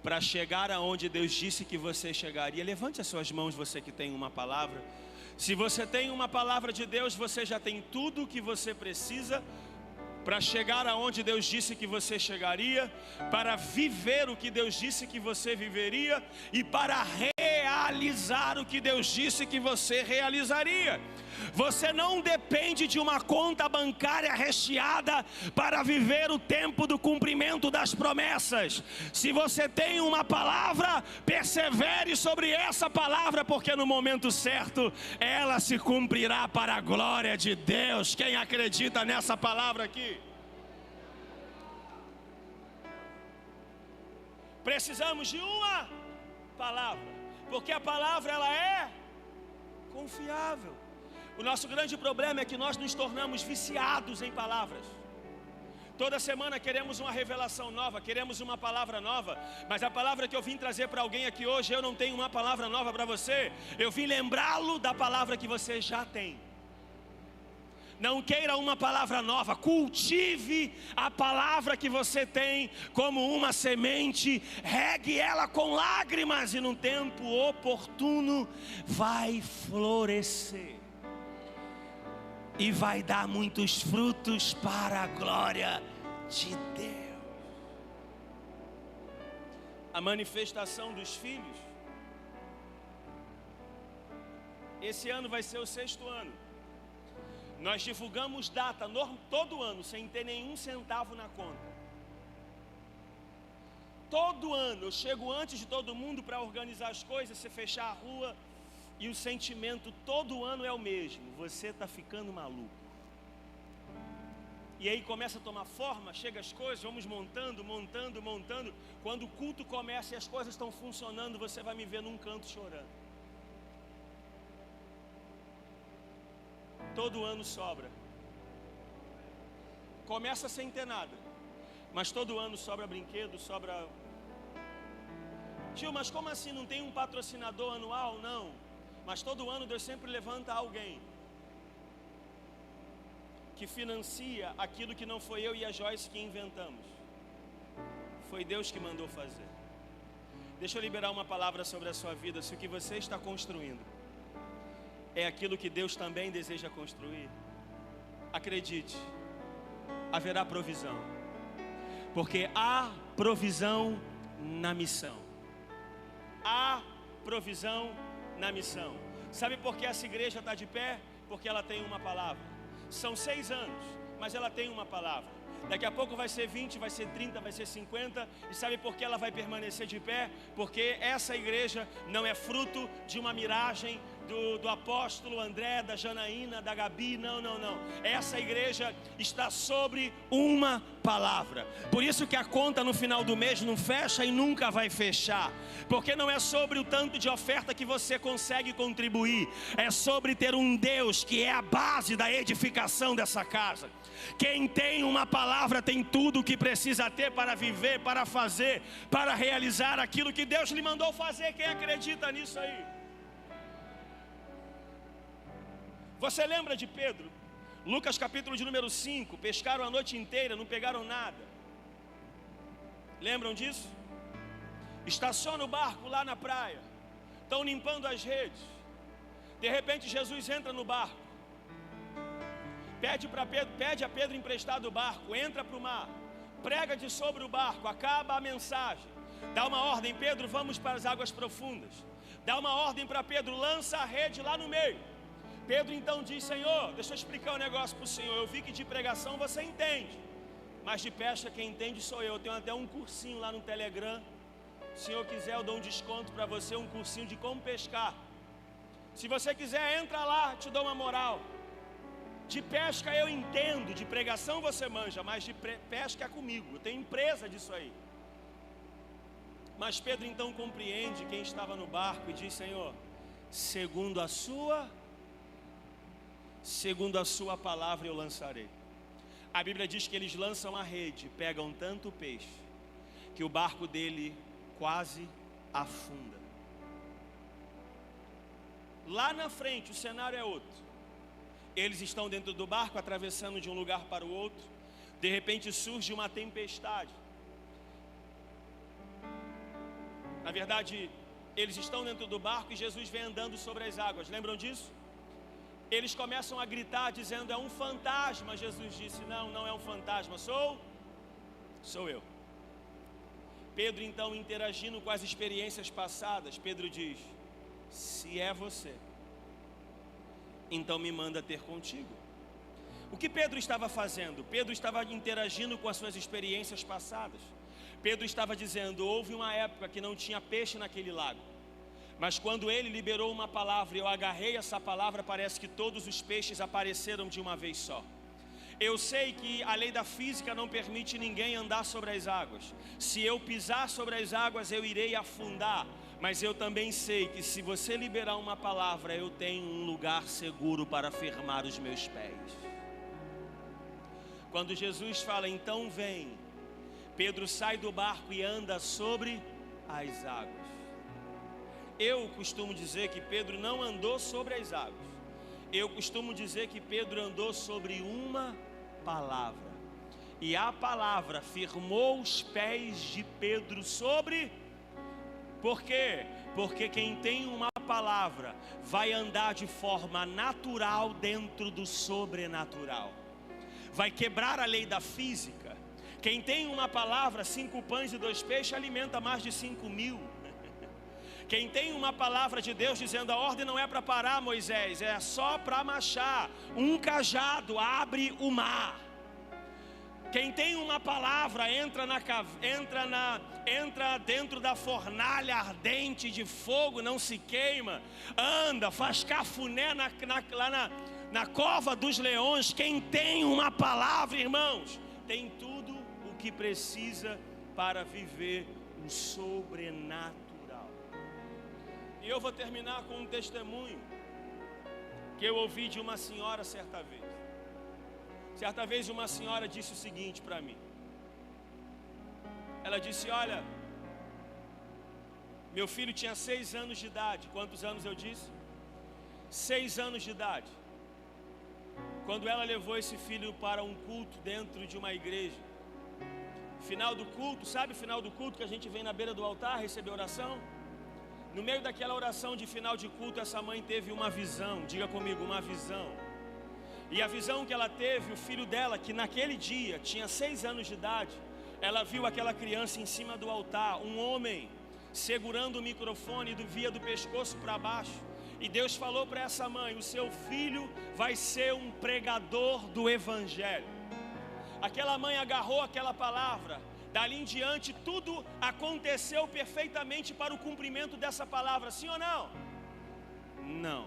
para chegar aonde Deus disse que você chegaria. Levante as suas mãos, você que tem uma palavra. Se você tem uma palavra de Deus, você já tem tudo o que você precisa para chegar aonde Deus disse que você chegaria, para viver o que Deus disse que você viveria e para realizar o que Deus disse que você realizaria. Você não depende de uma conta bancária recheada para viver o tempo do cumprimento das promessas. Se você tem uma palavra, persevere sobre essa palavra, porque no momento certo ela se cumprirá para a glória de Deus. Quem acredita nessa palavra aqui? Precisamos de uma palavra, porque a palavra ela é confiável. O nosso grande problema é que nós nos tornamos viciados em palavras. Toda semana queremos uma revelação nova, queremos uma palavra nova. Mas a palavra que eu vim trazer para alguém aqui hoje, eu não tenho uma palavra nova para você. Eu vim lembrá-lo da palavra que você já tem. Não queira uma palavra nova, cultive a palavra que você tem como uma semente, regue ela com lágrimas e no tempo oportuno vai florescer. E vai dar muitos frutos para a glória de Deus. A manifestação dos filhos. Esse ano vai ser o 6º ano. Nós divulgamos data todo ano, sem ter nenhum centavo na conta. Todo ano, eu chego antes de todo mundo para organizar as coisas, você fechar a rua. E o sentimento todo ano é o mesmo: você está ficando maluco. E aí começa a tomar forma, chega as coisas, vamos montando. Quando o culto começa e as coisas estão funcionando, você vai me ver num canto chorando. Todo ano sobra. Começa sem ter nada, mas todo ano sobra brinquedo, sobra... Tio, mas como assim não tem um patrocinador anual? Não. Mas todo ano Deus sempre levanta alguém que financia aquilo que não foi eu e a Joyce que inventamos. Foi Deus que mandou fazer. Deixa eu liberar uma palavra sobre a sua vida. Se o que você está construindo é aquilo que Deus também deseja construir, acredite, haverá provisão, porque há provisão na missão. Há provisão na missão. Sabe por que essa igreja está de pé? Porque ela tem uma palavra. São 6 anos, mas ela tem uma palavra. Daqui a pouco vai ser 20, vai ser 30, vai ser 50. E sabe por que ela vai permanecer de pé? Porque essa igreja não é fruto de uma miragem do apóstolo André, da Janaína, da Gabi. Não. Essa igreja está sobre uma palavra. Por isso que a conta no final do mês não fecha e nunca vai fechar. Porque não é sobre o tanto de oferta que você consegue contribuir. É sobre ter um Deus que é a base da edificação dessa casa. Quem tem uma palavra tem tudo o que precisa ter para viver, para fazer, para realizar aquilo que Deus lhe mandou fazer. Quem acredita nisso aí? Você lembra de Pedro? Lucas capítulo de número 5. Pescaram a noite inteira, não pegaram nada. Lembram disso? Estaciona o barco lá na praia. Estão limpando as redes. De repente Jesus entra no barco. Pede a Pedro emprestado o barco. Entra para o mar. Prega de sobre o barco. Acaba a mensagem. Dá uma ordem: Pedro, vamos para as águas profundas. Dá uma ordem para Pedro: lança a rede lá no meio. Pedro então diz: Senhor, deixa eu explicar um negócio para o Senhor. Eu vi que de pregação você entende, mas de pesca quem entende sou eu. Eu tenho até um cursinho lá no Telegram. Se o Senhor quiser, eu dou um desconto para você, um cursinho de como pescar. Se você quiser, entra lá, te dou uma moral. De pesca eu entendo, de pregação você manja, mas de pesca é comigo. Eu tenho empresa disso aí. Mas Pedro então compreende quem estava no barco e diz: Senhor, segundo a sua palavra eu lançarei. A Bíblia diz que eles lançam a rede, pegam tanto peixe que o barco dele quase afunda. Lá na frente o cenário é outro. Eles estão dentro do barco, atravessando de um lugar para o outro. De repente surge uma tempestade. Na verdade, eles estão dentro do barco e Jesus vem andando sobre as águas. Lembram disso? Eles começam a gritar dizendo: é um fantasma. Jesus disse: não é um fantasma, sou eu. Pedro então, interagindo com as experiências passadas, Pedro diz: se é você, então me manda ter contigo. O que Pedro estava fazendo? Pedro estava interagindo com as suas experiências passadas. Pedro estava dizendo: houve uma época que não tinha peixe naquele lago, mas quando ele liberou uma palavra e eu agarrei essa palavra, parece que todos os peixes apareceram de uma vez só. Eu sei que a lei da física não permite ninguém andar sobre as águas. Se eu pisar sobre as águas, eu irei afundar. Mas eu também sei que se você liberar uma palavra, eu tenho um lugar seguro para firmar os meus pés. Quando Jesus fala: então vem, Pedro sai do barco e anda sobre as águas. Eu costumo dizer que Pedro não andou sobre as águas. Eu costumo dizer que Pedro andou sobre uma palavra. E a palavra firmou os pés de Pedro sobre... Por quê? Porque quem tem uma palavra vai andar de forma natural dentro do sobrenatural. Vai quebrar a lei da física. Quem tem uma palavra, 5 pães e 2 peixes, alimenta mais de 5.000. Quem tem uma palavra de Deus dizendo: a ordem não é para parar, Moisés, é só para marchar. Um cajado abre o mar. Quem tem uma palavra entra dentro da fornalha ardente de fogo, não se queima. Anda, faz cafuné na cova dos leões. Quem tem uma palavra, irmãos, tem tudo o que precisa para viver o sobrenatural. E eu vou terminar com um testemunho que eu ouvi de uma senhora certa vez. Certa vez uma senhora disse o seguinte para mim. Ela disse: olha, meu filho tinha 6 anos de idade. Quantos anos eu disse? 6 anos de idade. Quando ela levou esse filho para um culto dentro de uma igreja. Final do culto, sabe o final do culto que a gente vem na beira do altar receber oração? No meio daquela oração de final de culto, essa mãe teve uma visão. Diga comigo, uma visão. E a visão que ela teve, o filho dela, que naquele dia tinha 6 anos de idade, ela viu aquela criança em cima do altar, um homem segurando o microfone via do pescoço para baixo. E Deus falou para essa mãe: o seu filho vai ser um pregador do evangelho. Aquela mãe agarrou aquela palavra. Dali em diante tudo aconteceu perfeitamente para o cumprimento dessa palavra, sim ou não? Não.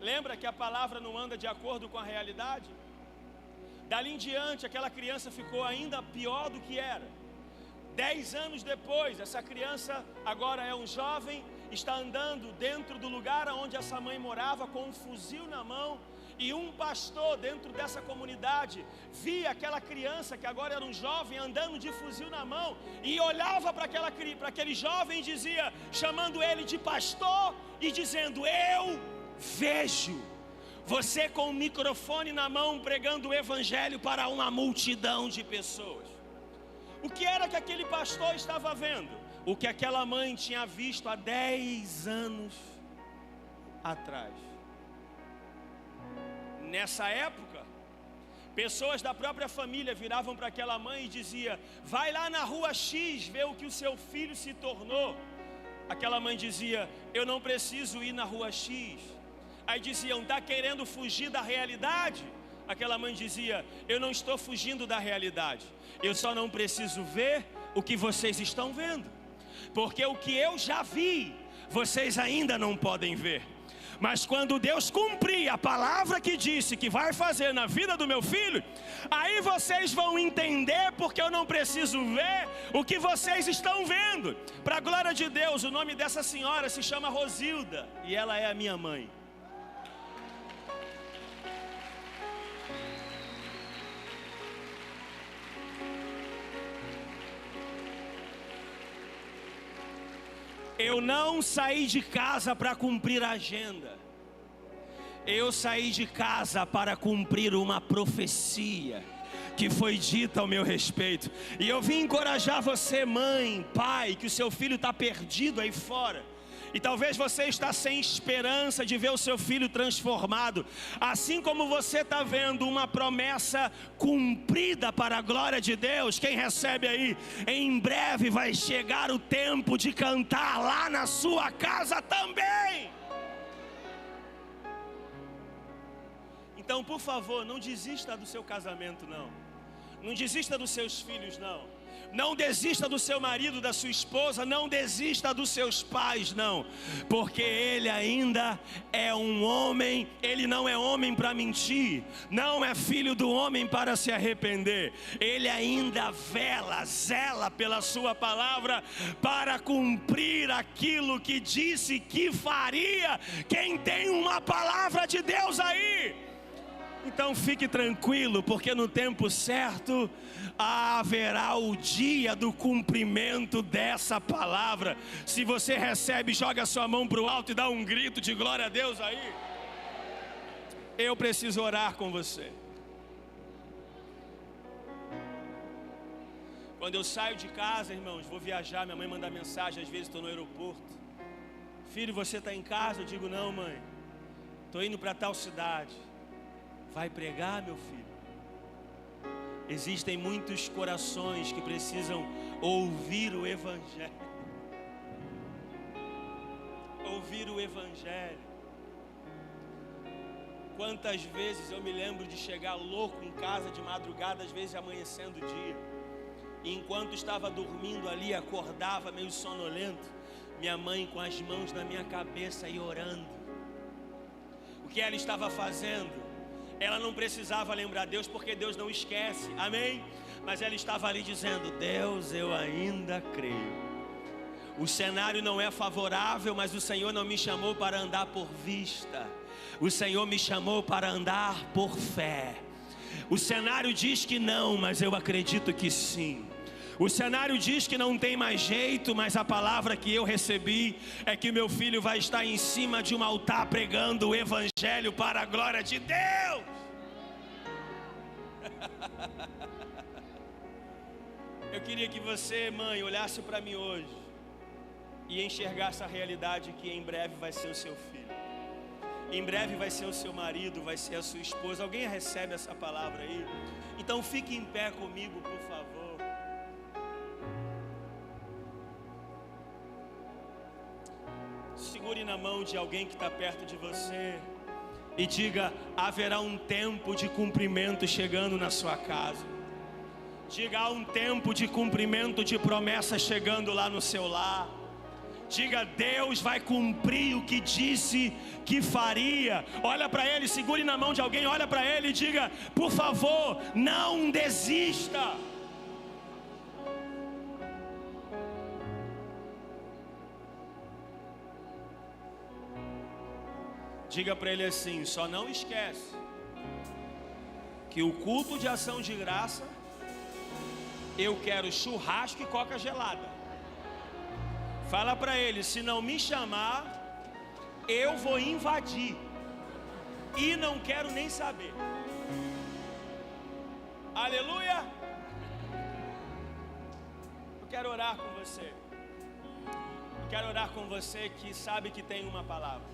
Lembra que a palavra não anda de acordo com a realidade? Dali em diante aquela criança ficou ainda pior do que era. 10 anos depois, essa criança agora é um jovem, está andando dentro do lugar onde essa mãe morava com um fuzil na mão. E um pastor dentro dessa comunidade via aquela criança, que agora era um jovem, andando de fuzil na mão, e olhava para aquele jovem e dizia, chamando ele de pastor e dizendo: eu vejo você com o microfone na mão pregando o evangelho para uma multidão de pessoas. O que era que aquele pastor estava vendo? O que aquela mãe tinha visto há 10 anos atrás. Nessa época, pessoas da própria família viravam para aquela mãe e diziam: vai lá na rua X ver o que o seu filho se tornou. Aquela mãe dizia: eu não preciso ir na rua X. Aí diziam: está querendo fugir da realidade? Aquela mãe dizia: eu não estou fugindo da realidade, eu só não preciso ver o que vocês estão vendo, porque o que eu já vi, vocês ainda não podem ver. Mas quando Deus cumprir a palavra que disse que vai fazer na vida do meu filho, aí vocês vão entender porque eu não preciso ver o que vocês estão vendo. Para a glória de Deus, o nome dessa senhora se chama Rosilda e ela é a minha mãe. Eu não saí de casa para cumprir a agenda. Eu saí de casa para cumprir uma profecia que foi dita ao meu respeito. E eu vim encorajar você, mãe, pai, que o seu filho está perdido aí fora. E talvez você está sem esperança de ver o seu filho transformado. Assim como você está vendo uma promessa cumprida para a glória de Deus. Quem recebe aí? Em breve vai chegar o tempo de cantar lá na sua casa também. Então, por favor, não desista do seu casamento, não. Não desista dos seus filhos, não. Não desista do seu marido, da sua esposa. Não desista dos seus pais, não. Porque ele ainda é um homem. Ele não é homem para mentir. Não é filho do homem para se arrepender. Ele ainda zela pela sua palavra para cumprir aquilo que disse que faria. Quem tem uma palavra de Deus aí? Então fique tranquilo, porque no tempo certo haverá o dia do cumprimento dessa palavra. Se você recebe, joga sua mão para o alto e dá um grito de glória a Deus aí. Eu preciso orar com você. Quando eu saio de casa, irmãos, vou viajar, minha mãe manda mensagem, às vezes estou no aeroporto: filho, você está em casa? Eu digo: não, mãe, estou indo para tal cidade. Vai pregar, meu filho? Existem muitos corações que precisam ouvir o evangelho. Ouvir o evangelho. Quantas vezes eu me lembro de chegar louco em casa de madrugada, às vezes amanhecendo o dia, e enquanto estava dormindo ali, acordava meio sonolento, minha mãe com as mãos na minha cabeça e orando. O que ela estava fazendo? Ela não precisava lembrar Deus, porque Deus não esquece, amém? Mas ela estava ali dizendo: Deus, eu ainda creio. O cenário não é favorável, mas o Senhor não me chamou para andar por vista. O Senhor me chamou para andar por fé. O cenário diz que não, mas eu acredito que sim. O cenário diz que não tem mais jeito, mas a palavra que eu recebi é que meu filho vai estar em cima de um altar pregando o evangelho para a glória de Deus. Eu queria que você, mãe, olhasse para mim hoje e enxergasse a realidade que em breve vai ser o seu filho. Em breve vai ser o seu marido, vai ser a sua esposa. Alguém recebe essa palavra aí? Então fique em pé comigo, por favor. Segure na mão de alguém que está perto de você e diga: haverá um tempo de cumprimento chegando na sua casa. Diga: há um tempo de cumprimento de promessa chegando lá no seu lar. Diga: Deus vai cumprir o que disse que faria. Olha para ele, segure na mão de alguém, olha para ele e diga: por favor, não desista. Diga para ele assim: só não esquece que o culto de ação de graça, eu quero churrasco e coca gelada. Fala para ele: se não me chamar, eu vou invadir. E não quero nem saber. Aleluia! Eu quero orar com você. Eu quero orar com você que sabe que tem uma palavra.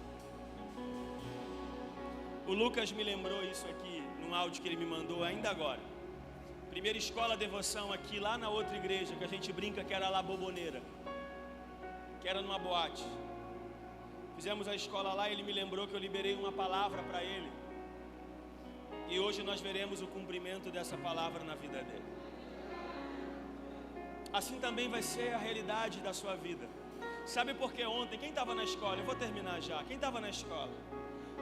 O Lucas me lembrou isso aqui, num áudio que ele me mandou ainda agora. Primeira escola devoção aqui, lá na outra igreja, que a gente brinca que era La Boboneira, que era numa boate. Fizemos a escola lá e ele me lembrou que eu liberei uma palavra para ele. E hoje nós veremos o cumprimento dessa palavra na vida dele. Assim também vai ser a realidade da sua vida. Sabe por que ontem, quem estava na escola? Eu vou terminar já. Quem estava na escola?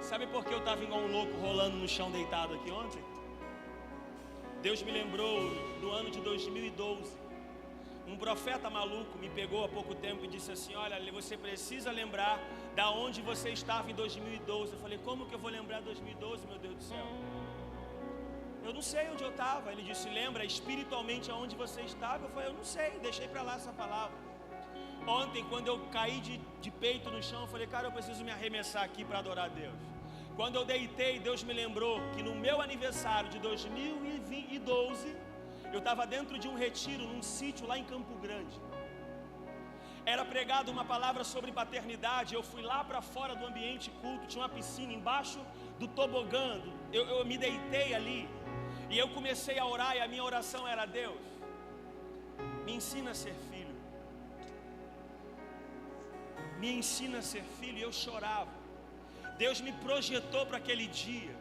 Sabe por que eu estava igual um louco rolando no chão deitado aqui ontem? Deus me lembrou do ano de 2012. Um profeta maluco me pegou há pouco tempo e disse assim: olha, você precisa lembrar da onde você estava em 2012. Eu falei: como que eu vou lembrar 2012, meu Deus do céu? Eu não sei onde eu estava. Ele disse: lembra espiritualmente aonde você estava? Eu falei: eu não sei, deixei para lá essa palavra. Ontem, quando eu caí de peito no chão, eu falei: cara, eu preciso me arremessar aqui para adorar a Deus. Quando eu deitei, Deus me lembrou que no meu aniversário de 2012, eu estava dentro de um retiro, num sítio lá em Campo Grande. Era pregada uma palavra sobre paternidade. Eu fui lá para fora do ambiente culto, tinha uma piscina embaixo do tobogã. Eu me deitei ali e eu comecei a orar, e a minha oração era: Deus, me ensina a ser filho. Me ensina a ser filho. E eu chorava. Deus me projetou para aquele dia.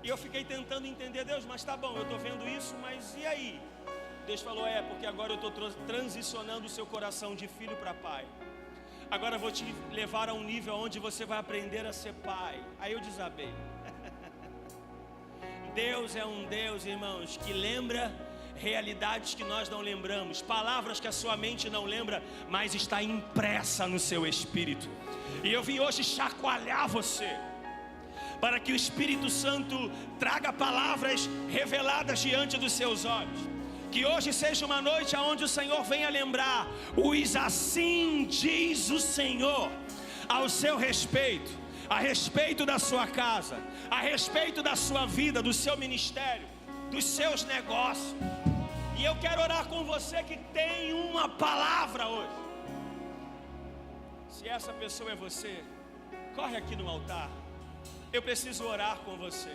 E eu fiquei tentando entender: Deus, mas tá bom, eu estou vendo isso, mas e aí? Deus falou: porque agora eu estou transicionando o seu coração de filho para pai. Agora eu vou te levar a um nível onde você vai aprender a ser pai. Aí eu desabei. Deus é um Deus, irmãos, que lembra realidades que nós não lembramos, palavras que a sua mente não lembra, mas está impressa no seu espírito. E eu vim hoje chacoalhar você, para que o Espírito Santo traga palavras reveladas diante dos seus olhos. Que hoje seja uma noite onde o Senhor venha lembrar os assim diz o Senhor ao seu respeito, a respeito da sua casa, a respeito da sua vida, do seu ministério, dos seus negócios. E eu quero orar com você que tem uma palavra hoje. Se essa pessoa é você, corre aqui no altar. Eu preciso orar com você.